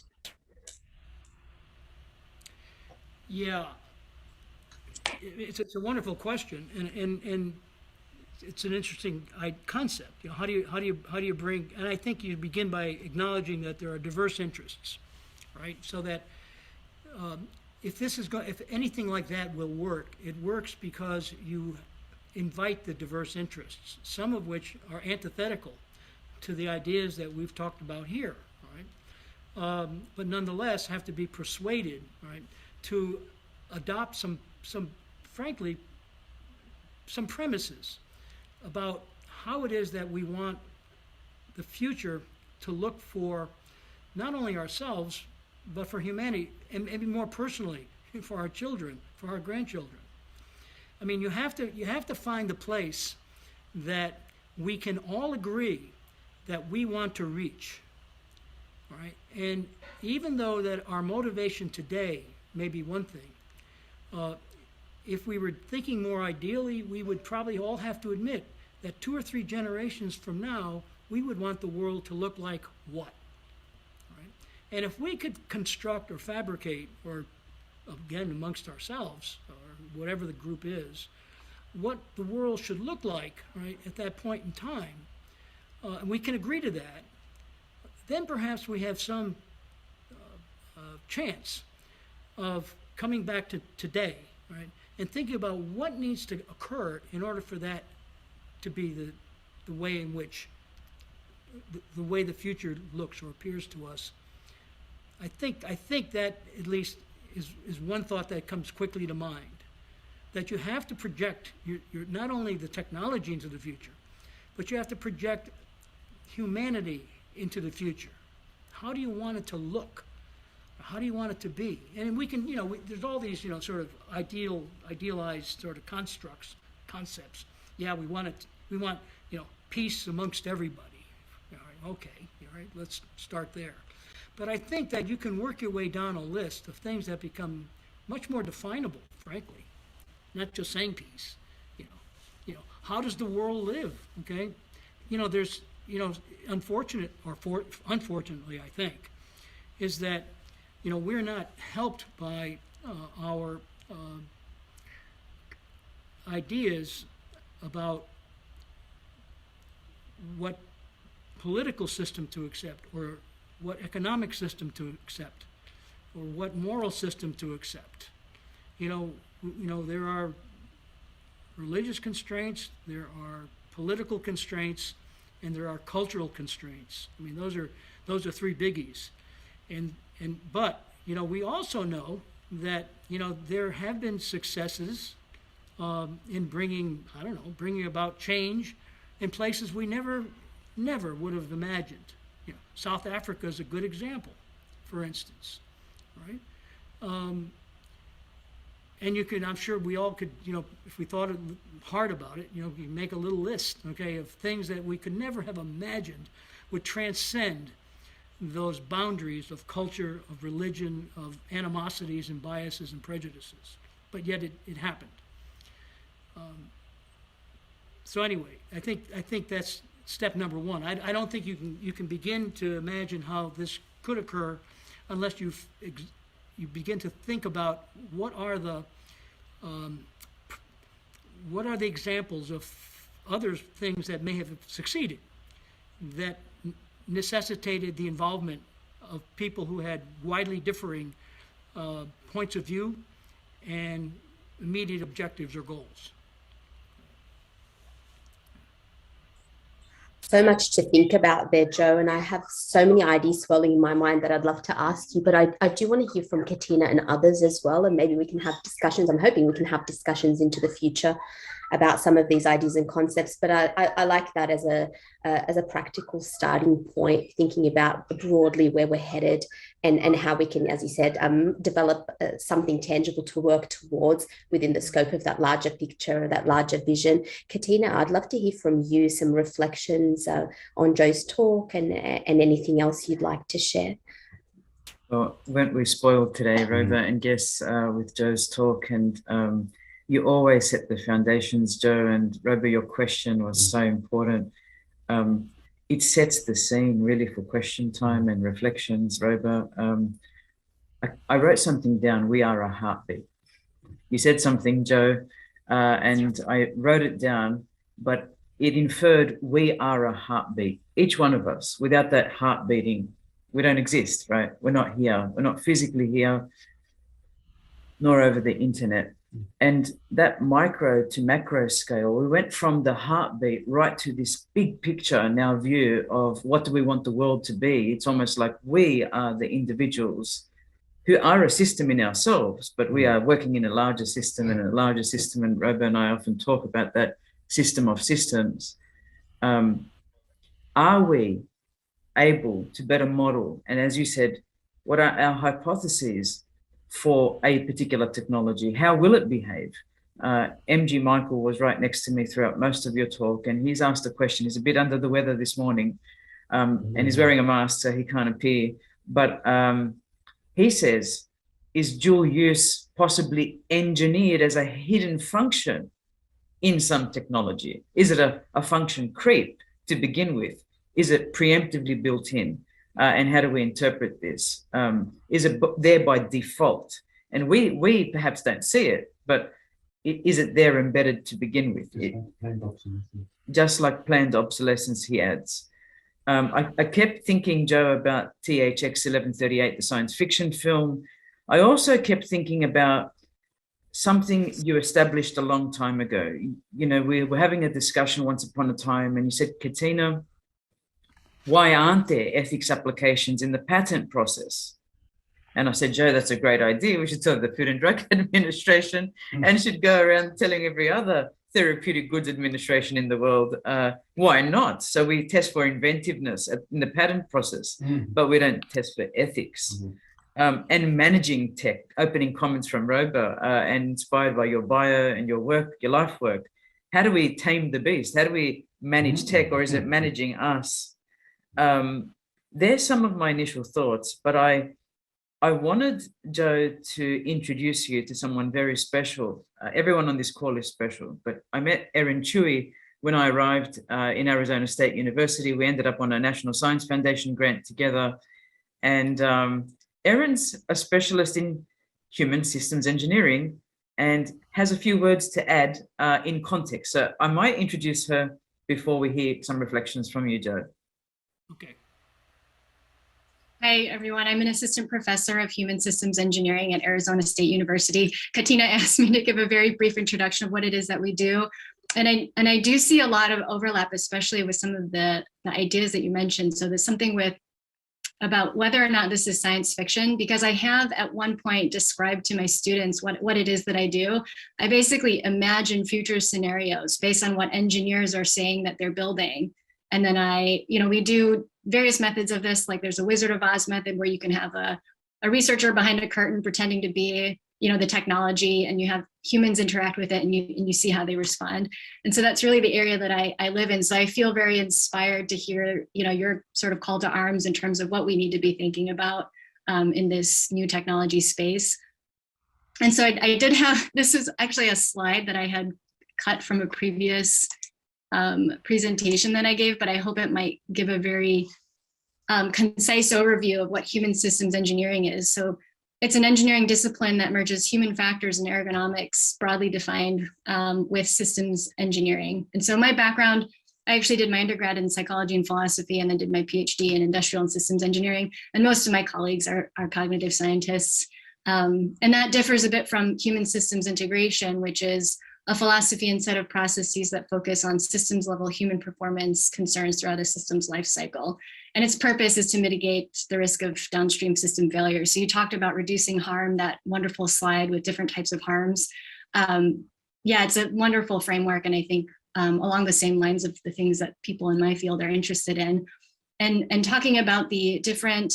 Yeah, it's a wonderful question, and it's an interesting concept. How do you bring? And I think you begin by acknowledging that there are diverse interests, right? So that if anything like that will work, it works because you invite the diverse interests, some of which are antithetical to the ideas that we've talked about here, right? But nonetheless have to be persuaded, right, to adopt some frankly, some premises about how it is that we want the future to look for not only ourselves, but for humanity, and maybe more personally, for our children, for our grandchildren. I mean, you have to find the place that we can all agree that we want to reach, all right? And even though that our motivation today may be one thing, if we were thinking more ideally, we would probably all have to admit that 2 or 3 generations from now, we would want the world to look like what? Right? And if we could construct or fabricate, or again amongst ourselves, or whatever the group is, what the world should look like, right, at that point in time, and we can agree to that, then perhaps we have some chance of coming back to today, right, and thinking about what needs to occur in order for that to be the way in which the way the future looks or appears to us. I think that at least is one thought that comes quickly to mind, that you have to project your not only the technology into the future, but you have to project humanity into the future. How do you want it to look? How do you want it to be? And we can, there's all these, sort of idealized sort of concepts. Yeah, we want, peace amongst everybody. All right, okay, all right, let's start there. But I think that you can work your way down a list of things that become much more definable, frankly. Not just saying peace. How does the world live? Okay, there's, unfortunately, I think, is that we're not helped by our ideas about what political system to accept, or what economic system to accept, or what moral system to accept. There are religious constraints, there are political constraints, and there are cultural constraints. I mean, those are 3 biggies. But we also know that there have been successes in bringing about change in places we never would have imagined. South Africa is a good example, for instance, right? And I'm sure we all could, if we thought hard about it, you make a little list, okay, of things that we could never have imagined would transcend those boundaries of culture, of religion, of animosities and biases and prejudices. But yet it happened. So anyway, I think that's step number 1. I don't think you can begin to imagine how this could occur unless you begin to think about what are the examples of other things that may have succeeded, that necessitated the involvement of people who had widely differing points of view and immediate objectives or goals. So much to think about there, Joe, and I have so many ideas swirling in my mind that I'd love to ask you, but I do want to hear from Katina and others as well, and maybe we can have discussions. I'm hoping we can have discussions into the future about some of these ideas and concepts, but I like that as a practical starting point, thinking about broadly where we're headed and how we can, as you said, develop something tangible to work towards within the scope of that larger picture, that larger vision. Katina, I'd love to hear from you some reflections on Joe's talk and anything else you'd like to share. Well, weren't we spoiled today, Rover? And guess with Joe's talk, and you always set the foundations, Joe, and Rover, your question was so important. It sets the scene really for question time and reflections, Rover. I wrote something down, we are a heartbeat. You said something, Joe, and I wrote it down, but it inferred we are a heartbeat. Each one of us, without that heart beating, we don't exist, right? We're not here. We're not physically here, nor over the internet. And that micro to macro scale, we went from the heartbeat right to this big picture in our view of what do we want the world to be. It's almost like we are the individuals who are a system in ourselves, but we are working in a larger system and a larger system. And Robo and I often talk about that system of systems. Are we able to better model? And as you said, what are our hypotheses for a particular technology? How will it behave? MG Michael was right next to me throughout most of your talk, and he's asked a question. He's a bit under the weather this morning, and he's wearing a mask, so he can't appear. But he says, is dual use possibly engineered as a hidden function in some technology? Is it a function creep to begin with? Is it preemptively built in? And how do we interpret this? Is it there by default? And we perhaps don't see it, but is it there embedded to begin with? Just like planned obsolescence, he adds. I kept thinking, Joe, about THX 1138, the science fiction film. I also kept thinking about something you established a long time ago. You know, we were having a discussion once upon a time, and you said, Katina, why aren't there ethics applications in the patent process? And I said, Joe, that's a great idea. We should tell the Food and Drug Administration and should go around telling every other therapeutic goods administration in the world, why not? So we test for inventiveness in the patent process, but we don't test for ethics. And managing tech, opening comments from Robo, and inspired by your bio and your work, your life work. How do we tame the beast? How do we manage tech, or is it managing us? There's some of my initial thoughts, but I wanted, Joe, to introduce you to someone very special. Everyone on this call is special, but I met Erin Chewy when I arrived in Arizona State University. We ended up on a National Science Foundation grant together. And Erin's a specialist in human systems engineering and has a few words to add in context. So I might introduce her before we hear some reflections from you, Joe. Okay. Hi, everyone. I'm an assistant professor of human systems engineering at Arizona State University. Katina asked me to give a very brief introduction of what it is that we do. And I do see a lot of overlap, especially with some of the ideas that you mentioned. So there's something about whether or not this is science fiction, because I have at one point described to my students what it is that I do. I basically imagine future scenarios based on what engineers are saying that they're building. And then we do various methods of this, like there's a Wizard of Oz method where you can have a researcher behind a curtain pretending to be, the technology, and you have humans interact with it and you see how they respond. And so that's really the area that I live in. So I feel very inspired to hear, your sort of call to arms in terms of what we need to be thinking about in this new technology space. And so I did have, this is actually a slide that I had cut from a previous presentation that I gave, but I hope it might give a very concise overview of what human systems engineering is. So it's an engineering discipline that merges human factors and ergonomics, broadly defined, with systems engineering. And so my background, I actually did my undergrad in psychology and philosophy, and then did my PhD in industrial and systems engineering. And most of my colleagues are cognitive scientists. And that differs a bit from human systems integration, which is a philosophy and set of processes that focus on systems level human performance concerns throughout a system's life cycle. And its purpose is to mitigate the risk of downstream system failure. So you talked about reducing harm, that wonderful slide with different types of harms. Yeah, it's a wonderful framework. And I think along the same lines of the things that people in my field are interested in. And talking about the different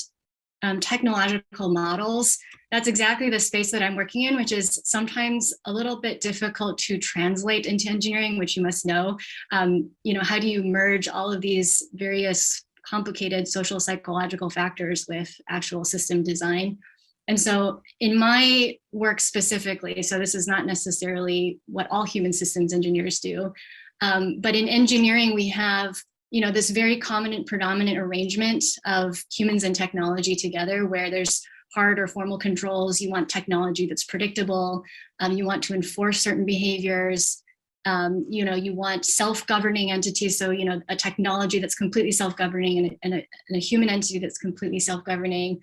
technological models, that's exactly the space that I'm working in, which is sometimes a little bit difficult to translate into engineering, which you must know. How do you merge all of these various complicated social psychological factors with actual system design? And so in my work specifically, so this is not necessarily what all human systems engineers do, but in engineering, we have this very common and predominant arrangement of humans and technology together, where there's hard or formal controls. You want technology that's predictable. You want to enforce certain behaviors. You want self-governing entities. So, a technology that's completely self-governing and a human entity that's completely self-governing.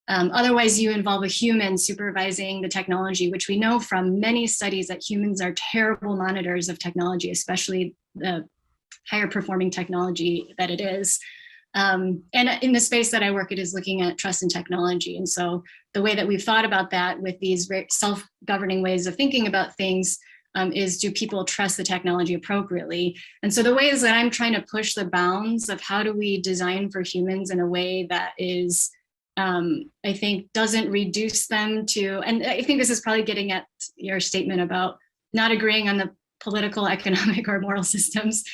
Otherwise, you involve a human supervising the technology, which we know from many studies that humans are terrible monitors of technology, especially the higher performing technology that it is. And in the space that I work, it is looking at trust in technology. And so the way that we've thought about that with these self-governing ways of thinking about things is, do people trust the technology appropriately? And so the ways that I'm trying to push the bounds of how do we design for humans in a way that is, I think, doesn't reduce them to, and I think this is probably getting at your statement about not agreeing on the political, economic, or moral systems.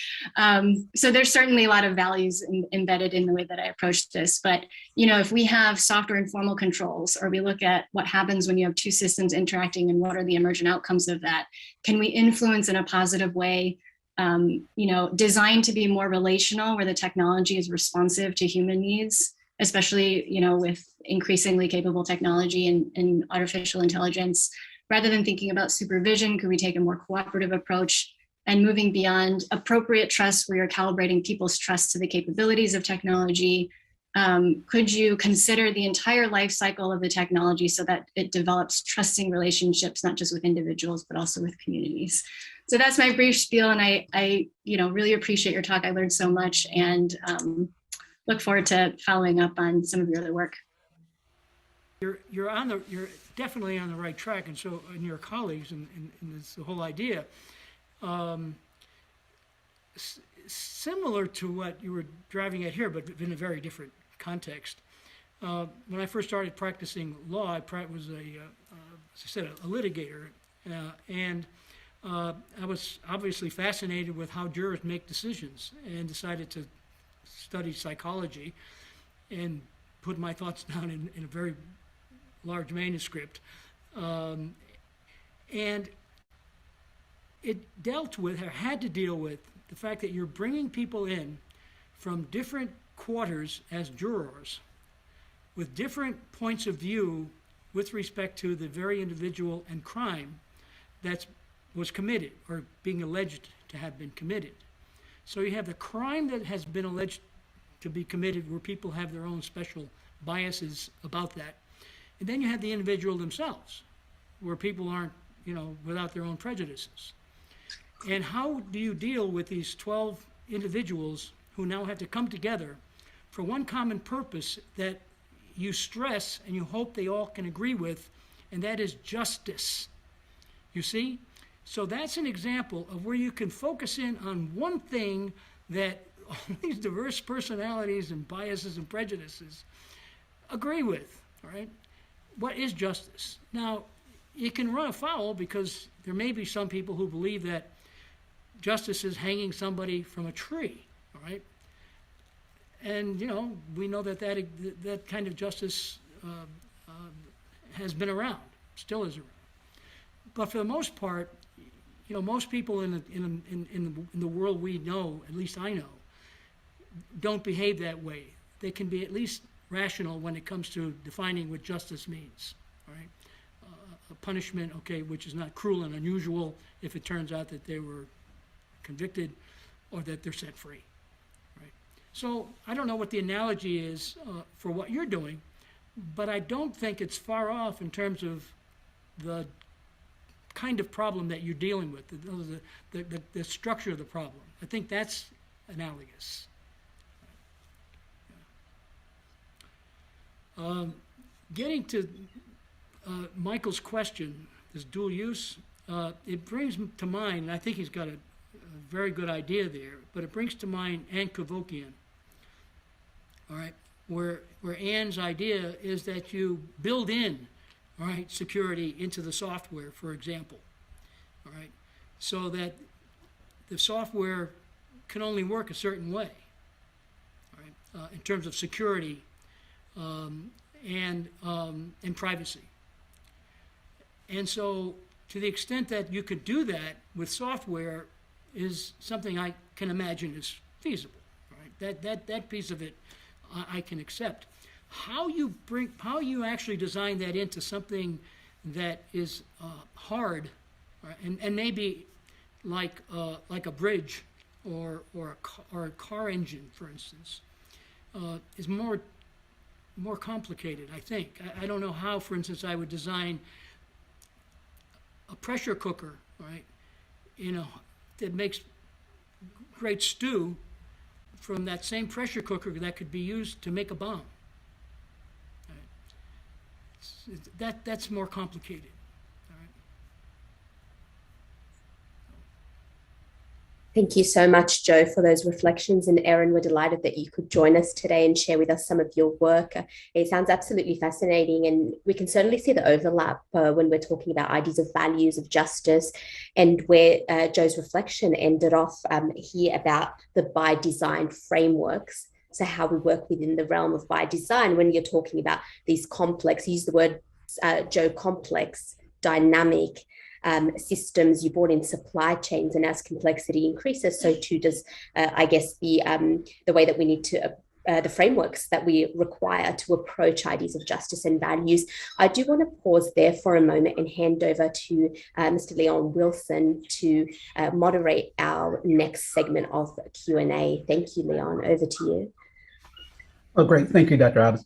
So there's certainly a lot of values embedded in the way that I approach this. But, you know, if we have software informal controls, or we look at what happens when you have two systems interacting and what are the emergent outcomes of that, can we influence in a positive way, you know, designed to be more relational, where the technology is responsive to human needs, especially, you know, with increasingly capable technology and artificial intelligence. Rather than thinking about supervision, could we take a more cooperative approach and moving beyond appropriate trust, where you're calibrating people's trust to the capabilities of technology? Could you consider the entire life cycle of the technology so that it develops trusting relationships, not just with individuals, but also with communities? So that's my brief spiel, and I you know, really appreciate your talk. I learned so much, and look forward to following up on some of your other work. You're definitely on the right track, and so, and your colleagues, and it's the whole idea, similar to what you were driving at here, but in a very different context. When I first started practicing law, I was as I said, a litigator, and I was obviously fascinated with how jurors make decisions, and decided to study psychology and put my thoughts down in a very large manuscript. And it dealt with, or had to deal with, the fact that you're bringing people in from different quarters as jurors with different points of view with respect to the very individual and crime that was committed or being alleged to have been committed. So you have the crime that has been alleged to be committed, where people have their own special biases about that. And then you have the individual themselves, where people aren't, you know, without their own prejudices. And how do you deal with these 12 individuals who now have to come together for one common purpose that you stress and you hope they all can agree with, and that is justice? You see? So that's an example of where you can focus in on one thing that all these diverse personalities and biases and prejudices agree with, all right? What is justice? Now, you can run afoul, because there may be some people who believe that justice is hanging somebody from a tree, all right? And, you know, we know that that kind of justice has been around, still is around. But for the most part, you know, most people in the world we know, at least I know, don't behave that way. They can be at least rational when it comes to defining what justice means, all right? A punishment, okay, which is not cruel and unusual if it turns out that they were convicted or that they're set free, right? So I don't know what the analogy is for what you're doing, but I don't think it's far off in terms of the kind of problem that you're dealing with, the structure of the problem. I think that's analogous. Getting to Michael's question, this dual use, it brings to mind, and I think he's got a very good idea there, but it brings to mind Anne Kevokian, all right, where Anne's idea is that you build in, all right, security into the software, for example, all right, so that the software can only work a certain way, all right, in terms of security and privacy. And so, to the extent that you could do that with software is something I can imagine is feasible, right? That piece of it I can accept. How you actually design that into something that is hard, right? and maybe like a bridge or a car engine, for instance, is more more complicated, I think. I don't know how, for instance, I would design a pressure cooker, right, that makes great stew from that same pressure cooker that could be used to make a bomb. Right. That's more complicated. Thank you so much, Joe, for those reflections. And Erin, we're delighted that you could join us today and share with us some of your work. It sounds absolutely fascinating, and we can certainly see the overlap when we're talking about ideas of values, of justice, and where Joe's reflection ended off here about the by design frameworks. So how we work within the realm of by design when you're talking about these complex, use the word, Joe, complex, dynamic, systems. You brought in supply chains, and as complexity increases, so too does, I guess, the way that we need to, the frameworks that we require to approach ideas of justice and values. I do want to pause there for a moment and hand over to Mr. Leon Wilson to moderate our next segment of Q&A. Thank you, Leon. Over to you. Oh, great. Thank you, Dr. Robbins.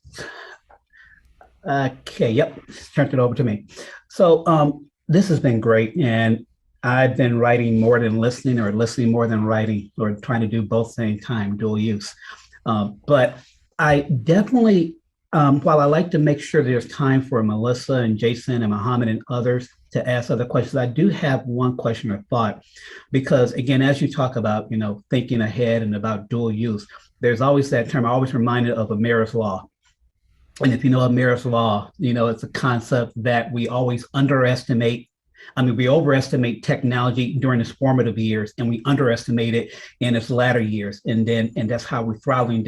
Okay, yep, turned it over to me. So, this has been great, and I've been writing more than listening, or listening more than writing, or trying to do both same time, dual use. But I definitely, while I like to make sure there's time for Melissa and Jason and Mohammed and others to ask other questions, I do have one question or thought, because again, as you talk about, thinking ahead and about dual use, there's always that term. I'm always reminded of Amira's Law. And if you know Amira's Law, it's a concept that we always underestimate. We overestimate technology during its formative years, and we underestimate it in its latter years. And that's how we're starting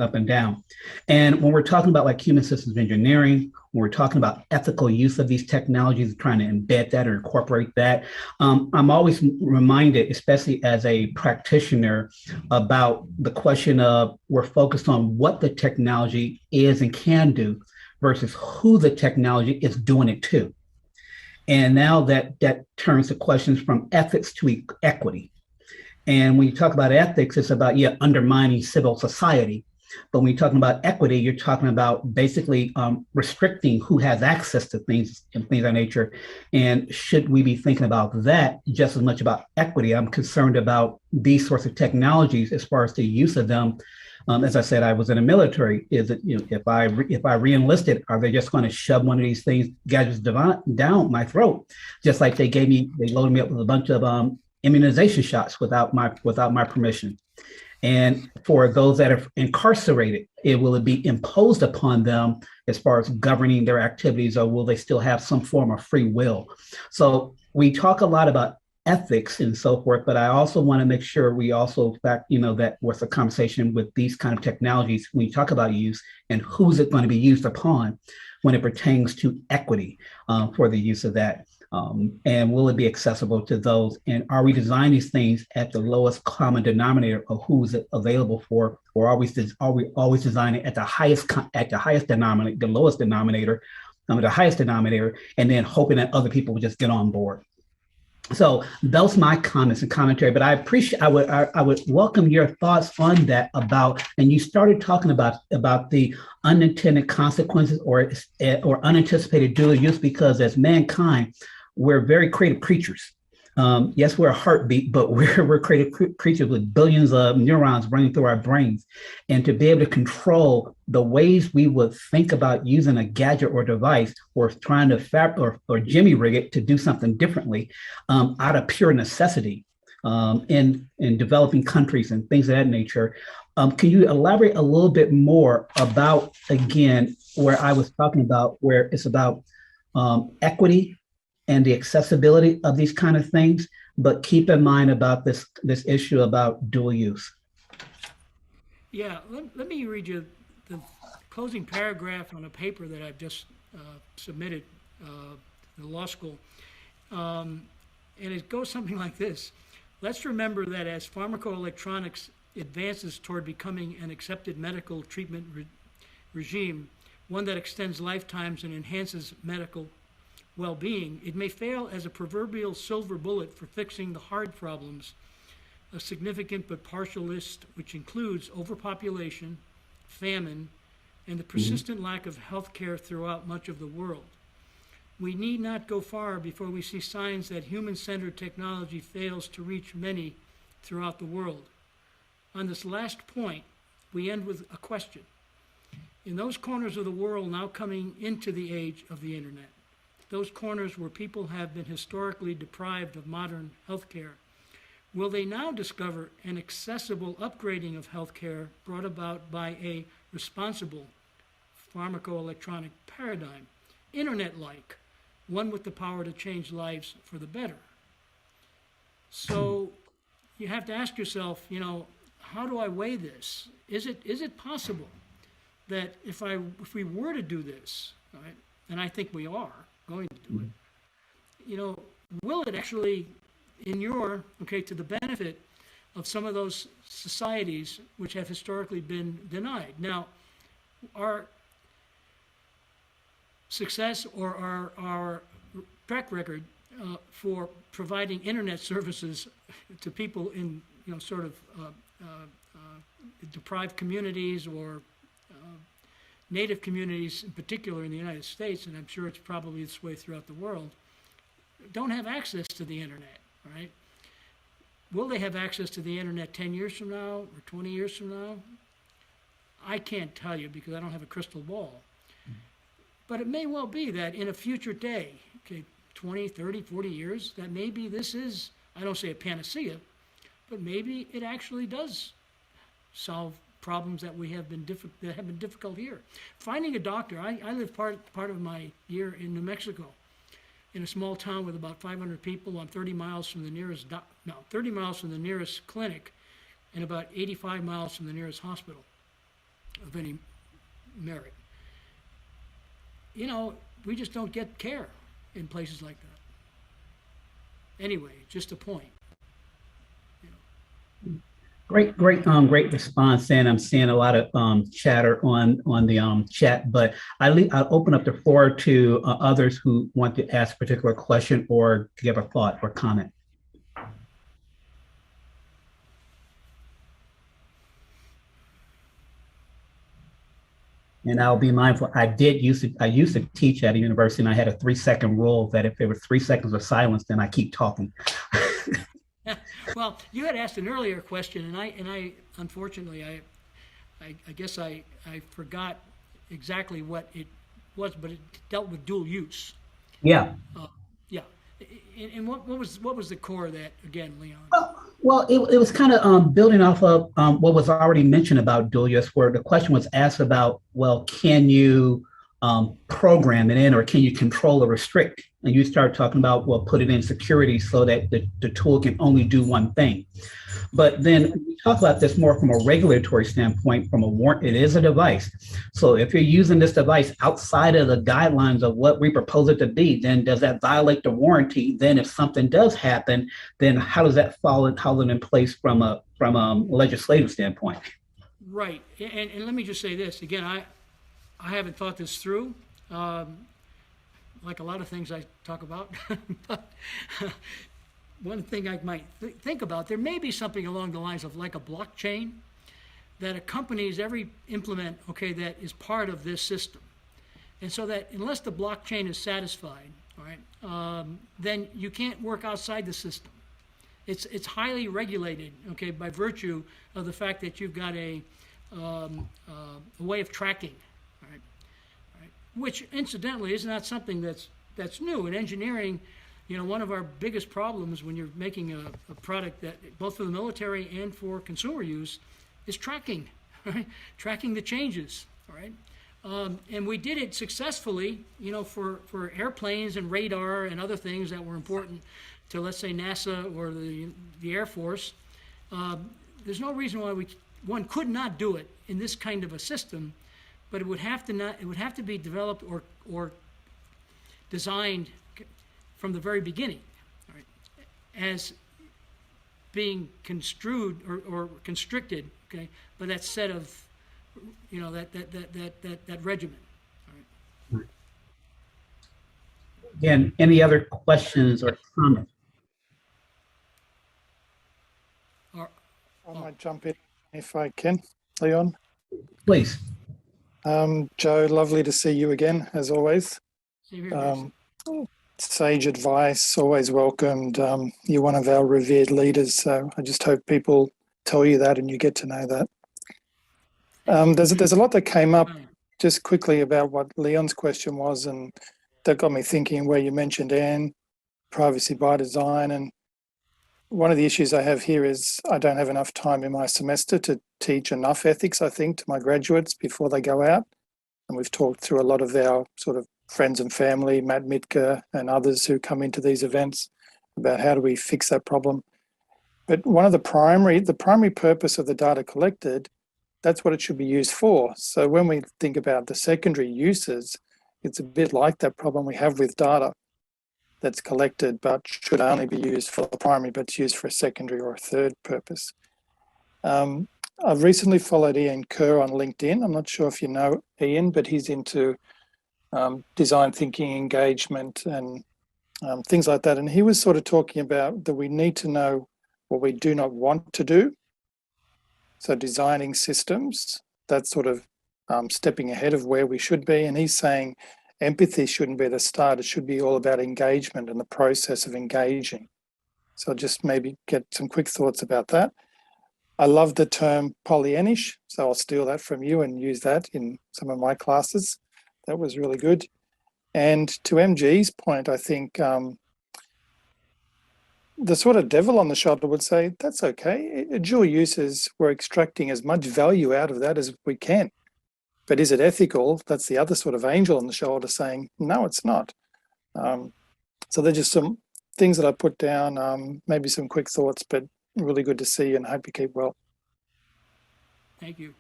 up and down. And when we're talking about like human systems engineering, when we're talking about ethical use of these technologies, trying to embed that or incorporate that, I'm always reminded, especially as a practitioner, about the question of we're focused on what the technology is and can do versus who the technology is doing it to. And now that turns to questions from ethics to equity. And when you talk about ethics, it's about, undermining civil society. But when you're talking about equity, you're talking about basically restricting who has access to things and things of that nature. And should we be thinking about that just as much about equity? I'm concerned about these sorts of technologies as far as the use of them. As I said, I was in the military. Is it, if I re-enlisted, are they just going to shove one of these things, gadgets down my throat, just like they loaded me up with a bunch of immunization shots without my permission? And for those that are incarcerated, will it be imposed upon them as far as governing their activities, or will they still have some form of free will? So we talk a lot about ethics and so forth, but I also want to make sure we also that with a conversation with these kind of technologies, when you talk about use and who's it going to be used upon when it pertains to equity for the use of that. And will it be accessible to those? And are we designing these things at the lowest common denominator of who's it available for, or are we always designing at the highest denominator, the lowest denominator, the highest denominator, and then hoping that other people will just get on board? So those are my comments and commentary, but I would welcome your thoughts on that and you started talking about the unintended consequences or unanticipated dual use, because as mankind, we're very creative creatures. Yes, we're a heartbeat, but we're creative creatures with billions of neurons running through our brains. And to be able to control the ways we would think about using a gadget or device, or trying to or jimmy rig it to do something differently out of pure necessity in developing countries and things of that nature. Can you elaborate a little bit more about, again, where I was talking about, where it's about equity and the accessibility of these kind of things, but keep in mind about this issue about dual use? Yeah, let me read you the closing paragraph on a paper that I've just submitted to the law school. And it goes something like this. Let's remember that as pharmaco-electronics advances toward becoming an accepted medical treatment regime, one that extends lifetimes and enhances medical well-being, it may fail as a proverbial silver bullet for fixing the hard problems, a significant but partial list which includes overpopulation, famine, and the persistent lack of health care throughout much of the world. We need not go far before we see signs that human-centered technology fails to reach many throughout the world. On this last point, we end with a question. In those corners of the world now coming into the age of the internet, those corners where people have been historically deprived of modern health care, will they now discover an accessible upgrading of health care brought about by a responsible pharmaco-electronic paradigm, internet-like, one with the power to change lives for the better? So you have to ask yourself, how do I weigh this? Is it possible that if we were to do this, right, and I think we are going to do it, will it actually to the benefit of some of those societies which have historically been denied? Now, our success or our track record for providing internet services to people in deprived communities or native communities in particular in the United States, and I'm sure it's probably this way throughout the world, don't have access to the internet, right? Will they have access to the internet 10 years from now or 20 years from now? I can't tell you because I don't have a crystal ball. But it may well be that in a future day, 20, 30, 40 years, that maybe this is, I don't say a panacea, but maybe it actually does solve problems that have been difficult here. Finding a doctor, I lived part of my year in New Mexico, in a small town with about 500 people. I'm 30 miles from the nearest 30 miles from the nearest clinic, and about 85 miles from the nearest hospital of any merit. We just don't get care in places like that. Anyway, just a point. Great response, and I'm seeing a lot of chatter on the chat. But I'll open up the floor to others who want to ask a particular question or give a thought or comment. And I'll be mindful. I used to teach at a university, and I had a 3-second rule that if there were 3 seconds of silence, then I keep talking. Well, you had asked an earlier question, and I unfortunately, I guess I forgot exactly what it was, but it dealt with dual use. Yeah. Yeah. And what was the core of that again, Leon? Well, it was kind of building off of what was already mentioned about dual use, where the question was asked about, well, can you program it in, or can you control or restrict? And you start talking about, well, put it in security so that the tool can only do one thing. But then we talk about this more from a regulatory standpoint, from a warrant. It is a device. So if you're using this device outside of the guidelines of what we propose it to be, then does that violate the warranty? Then if something does happen, then how does that fall in place from a legislative standpoint? Right. And let me just say this again. I haven't thought this through, like a lot of things I talk about. But one thing I might think about, there may be something along the lines of like a blockchain that accompanies every implement, that is part of this system. And so that unless the blockchain is satisfied, all right, then you can't work outside the system. It's highly regulated, by virtue of the fact that you've got a way of tracking. Which, incidentally, is not something that's new. In engineering, one of our biggest problems when you're making a product that both for the military and for consumer use is tracking, right? Tracking the changes, all right? And we did it successfully, for airplanes and radar and other things that were important to, let's say, NASA or the Air Force. There's no reason why one could not do it in this kind of a system. But it would have to be developed or designed from the very beginning, right, as being construed or constricted, by that set of, that regimen. All right. Again, any other questions or comments? I might jump in if I can, Leon. Please. Joe, lovely to see you again, as always. Same here, Sage advice, always welcomed. You're one of our revered leaders, so I just hope people tell you that and you get to know that. There's a lot that came up just quickly about what Leon's question was, and that got me thinking where you mentioned Anne, privacy by design. And one of the issues I have here is I don't have enough time in my semester to teach enough ethics, I think, to my graduates before they go out. And we've talked through a lot of our sort of friends and family, Matt Mitka and others who come into these events, about how do we fix that problem. But one of the primary purpose of the data collected, that's what it should be used for. So when we think about the secondary uses, it's a bit like that problem we have with data that's collected but should only be used for the primary, but it's used for a secondary or a third purpose. I've recently followed Ian Kerr on LinkedIn. I'm not sure if you know Ian, but he's into design thinking, engagement, and things like that. And he was sort of talking about that we need to know what we do not want to do. So designing systems, that's sort of stepping ahead of where we should be. And he's saying empathy shouldn't be the start. It should be all about engagement and the process of engaging. So just maybe get some quick thoughts about that. I love the term Pollyannish, so I'll steal that from you and use that in some of my classes. That was really good. And to MG's point, I think the sort of devil on the shoulder would say, that's okay. Dual uses, we're extracting as much value out of that as we can. But is it ethical? That's the other sort of angel on the shoulder saying, no, it's not. So they're just some things that I put down, maybe some quick thoughts, but really good to see you and hope you keep well. Thank you.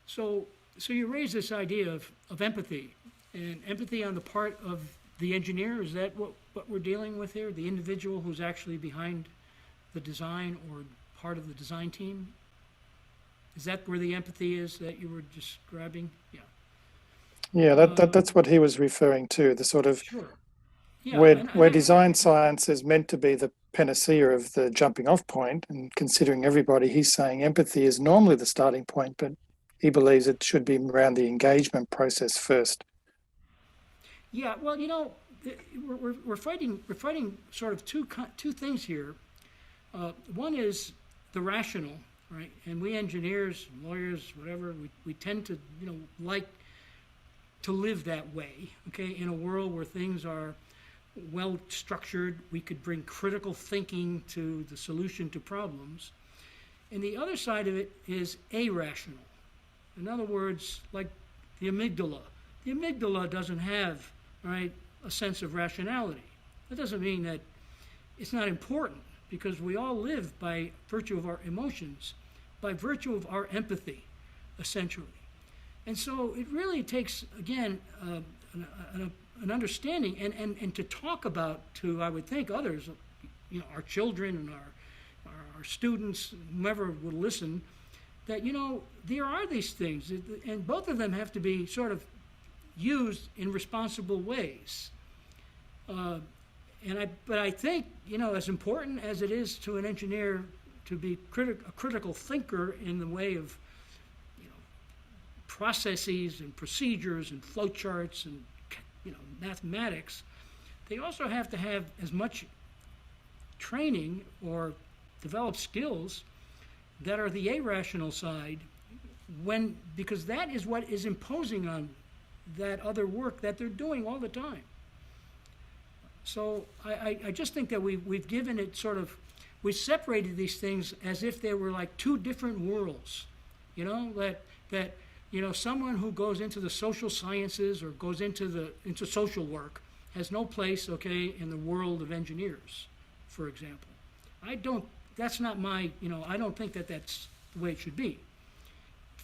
So you raised this idea of empathy, and empathy on the part of the engineer. Is that what we're dealing with here? The individual who's actually behind the design or part of the design team? Is that where the empathy is that you were describing? Yeah. Yeah, that's what he was referring to, the sort of sure. Yeah, where design science is meant to be the panacea of the jumping off point, and considering everybody, he's saying empathy is normally the starting point, but he believes it should be around the engagement process first. Yeah, well, we're fighting sort of two things here. One is the rational, right? And we engineers, lawyers, whatever, we tend to like to live that way. Okay, in a world where things are well structured, we could bring critical thinking to the solution to problems. And the other side of it is irrational. In other words, like the amygdala. The amygdala doesn't have, right, a sense of rationality. That doesn't mean that it's not important, because we all live by virtue of our emotions, by virtue of our empathy, essentially. And so it really takes, again, an understanding and to talk about to, I would think, others, our children and our students, whomever will listen, that, there are these things, and both of them have to be sort of used in responsible ways. But I think, as important as it is to an engineer to be a critical thinker in the way of, processes and procedures and flowcharts and, mathematics, they also have to have as much training or develop skills that are the irrational side, because that is what is imposing on that other work that they're doing all the time. So I just think that we've given it we separated these things as if they were like two different worlds, that someone who goes into the social sciences or goes into social work has no place, in the world of engineers, for example. That's not my, I don't think that that's the way it should be.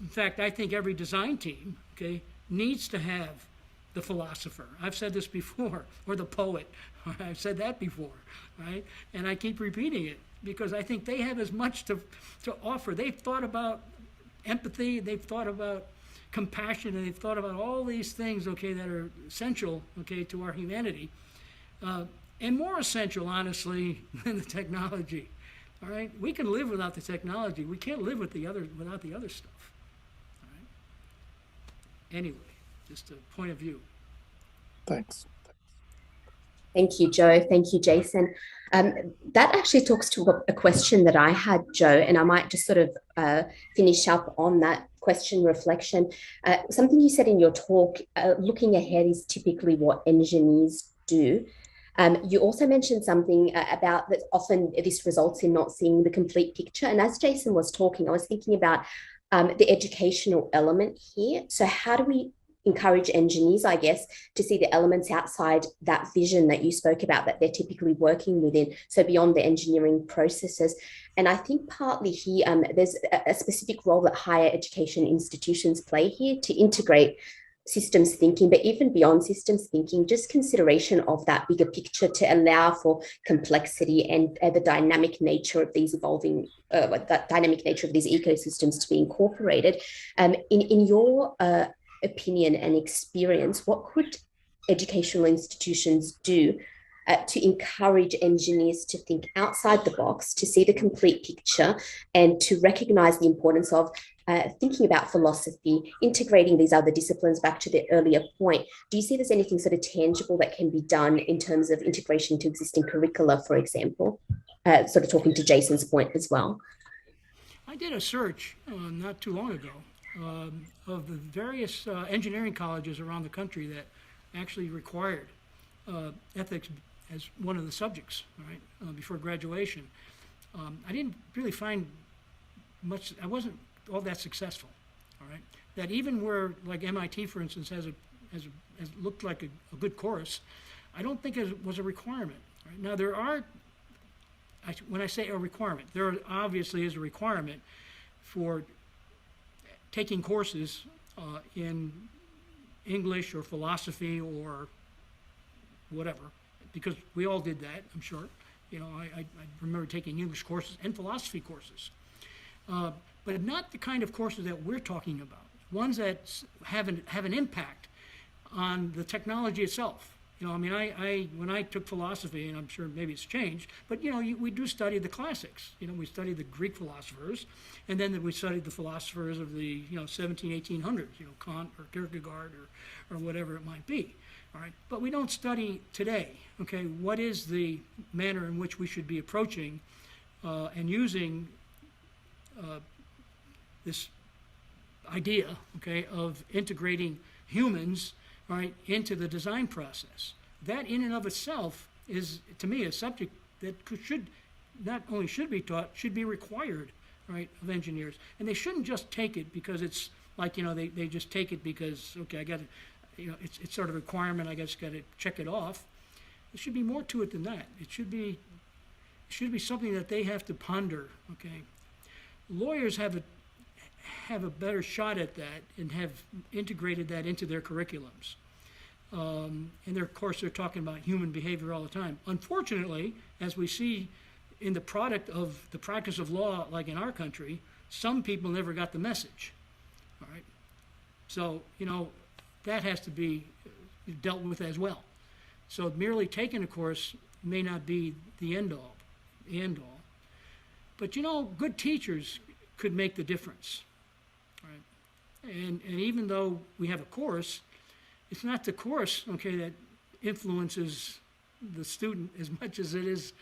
In fact, I think every design team, needs to have the philosopher. I've said this before, or the poet. I've said that before, right? And I keep repeating it because I think they have as much to offer. They've thought about empathy, they've thought about compassion, and they've thought about all these things, that are essential, to our humanity, and more essential, honestly, than the technology. All right, we can live without the technology. We can't live without the other stuff. All right. anyway. Just a point of view. Thanks. Thank you, Joe. Thank you, Jason. That actually talks to a question that I had, Joe, and I might just sort of finish up on that question reflection. Something you said in your talk, looking ahead is typically what engineers do. You also mentioned something about that often this results in not seeing the complete picture. And as Jason was talking, I was thinking about the educational element here. So how do we encourage engineers, I guess, to see the elements outside that vision that you spoke about that they're typically working within, so beyond the engineering processes? And I think partly here, there's a specific role that higher education institutions play here to integrate systems thinking, but even beyond systems thinking, just consideration of that bigger picture to allow for complexity and the dynamic nature of these evolving, that dynamic nature of these ecosystems to be incorporated. In your opinion and experience, what could educational institutions do to encourage engineers to think outside the box, to see the complete picture, and to recognize the importance of thinking about philosophy, integrating these other disciplines? Back to the earlier point, do you see there's anything sort of tangible that can be done in terms of integration to existing curricula, for example? Sort of talking to Jason's point as well. I did a search not too long ago of the various engineering colleges around the country that actually required ethics as one of the subjects, right, before graduation. I didn't really find much. I wasn't all that successful. All right, that even where, like MIT, for instance, has looked like a good course, I don't think it was a requirement. Right? Now there are. When I say a requirement, there obviously is a requirement for taking courses in English or philosophy or whatever, because we all did that, I'm sure. You know, I remember taking English courses and philosophy courses, but not the kind of courses that we're talking about, ones that have an impact on the technology itself. You know, I mean, when I took philosophy, and I'm sure maybe it's changed, but you know, we do study the classics. You know, we study the Greek philosophers, and then we studied the philosophers of the 1800s. You know, Kant or Kierkegaard or whatever it might be. All right, but we don't study today. Okay, what is the manner in which we should be approaching and using this idea, okay, of integrating humans, right, into the design process? That in and of itself is, to me, a subject that should not only should be taught, should be required, right, of engineers. And they shouldn't just take it because it's like, you know, they just take it because, okay, I got to, you know, it's sort of a requirement, I guess got to check it off. There should be more to it than that. It should be something that they have to ponder, okay? Lawyers have a better shot at that and have integrated that into their curriculums. And of course, they're talking about human behavior all the time. Unfortunately, as we see in the product of the practice of law, like in our country, some people never got the message, all right? So, you know, that has to be dealt with as well. So merely taking a course may not be the end all. But, you know, good teachers could make the difference. Right? And even though we have a course, it's not the course, okay, that influences the student as much as it is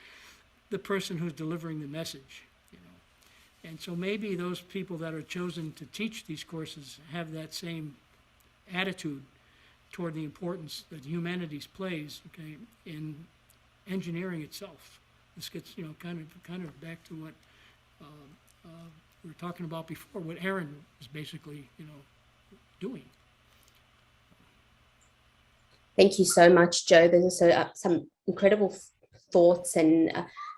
the person who's delivering the message. You know? And so maybe those people that are chosen to teach these courses have that same attitude toward the importance that humanities plays, okay, in engineering itself. This gets, you know, kind of back to what we were talking about before, what Aaron was basically, you know, doing. Thank you so much, Joe. There's also some incredible thoughts and,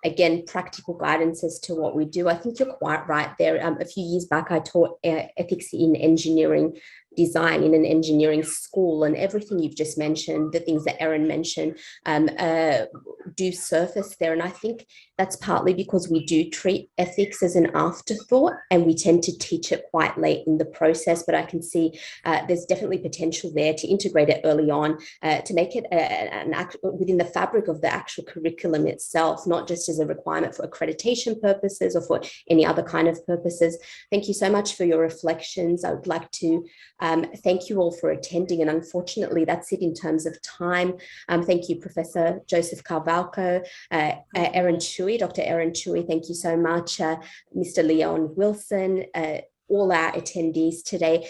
again, practical guidance as to what we do. I think you're quite right there. A few years back, I taught ethics in engineering design in an engineering school, and everything you've just mentioned, the things that Aaron mentioned, do surface there. And I think that's partly because we do treat ethics as an afterthought, and we tend to teach it quite late in the process. But I can see there's definitely potential there to integrate it early on, to make it within the fabric of the actual curriculum itself, not just as a requirement for accreditation purposes or for any other kind of purposes. Thank you so much for your reflections. I would like to Thank you all for attending, and unfortunately that's it in terms of time. Thank you, Professor Joseph Carvalko, Erin Chui, Dr. Erin Chui, thank you so much, Mr. Leon Wilson, all our attendees today.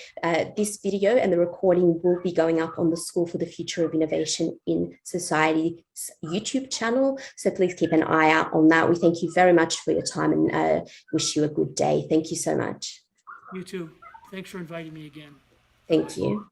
This video and the recording will be going up on the School for the Future of Innovation in Society's YouTube channel, so please keep an eye out on that. We thank you very much for your time and wish you a good day. Thank you so much. You too. Thanks for inviting me again. Thank you.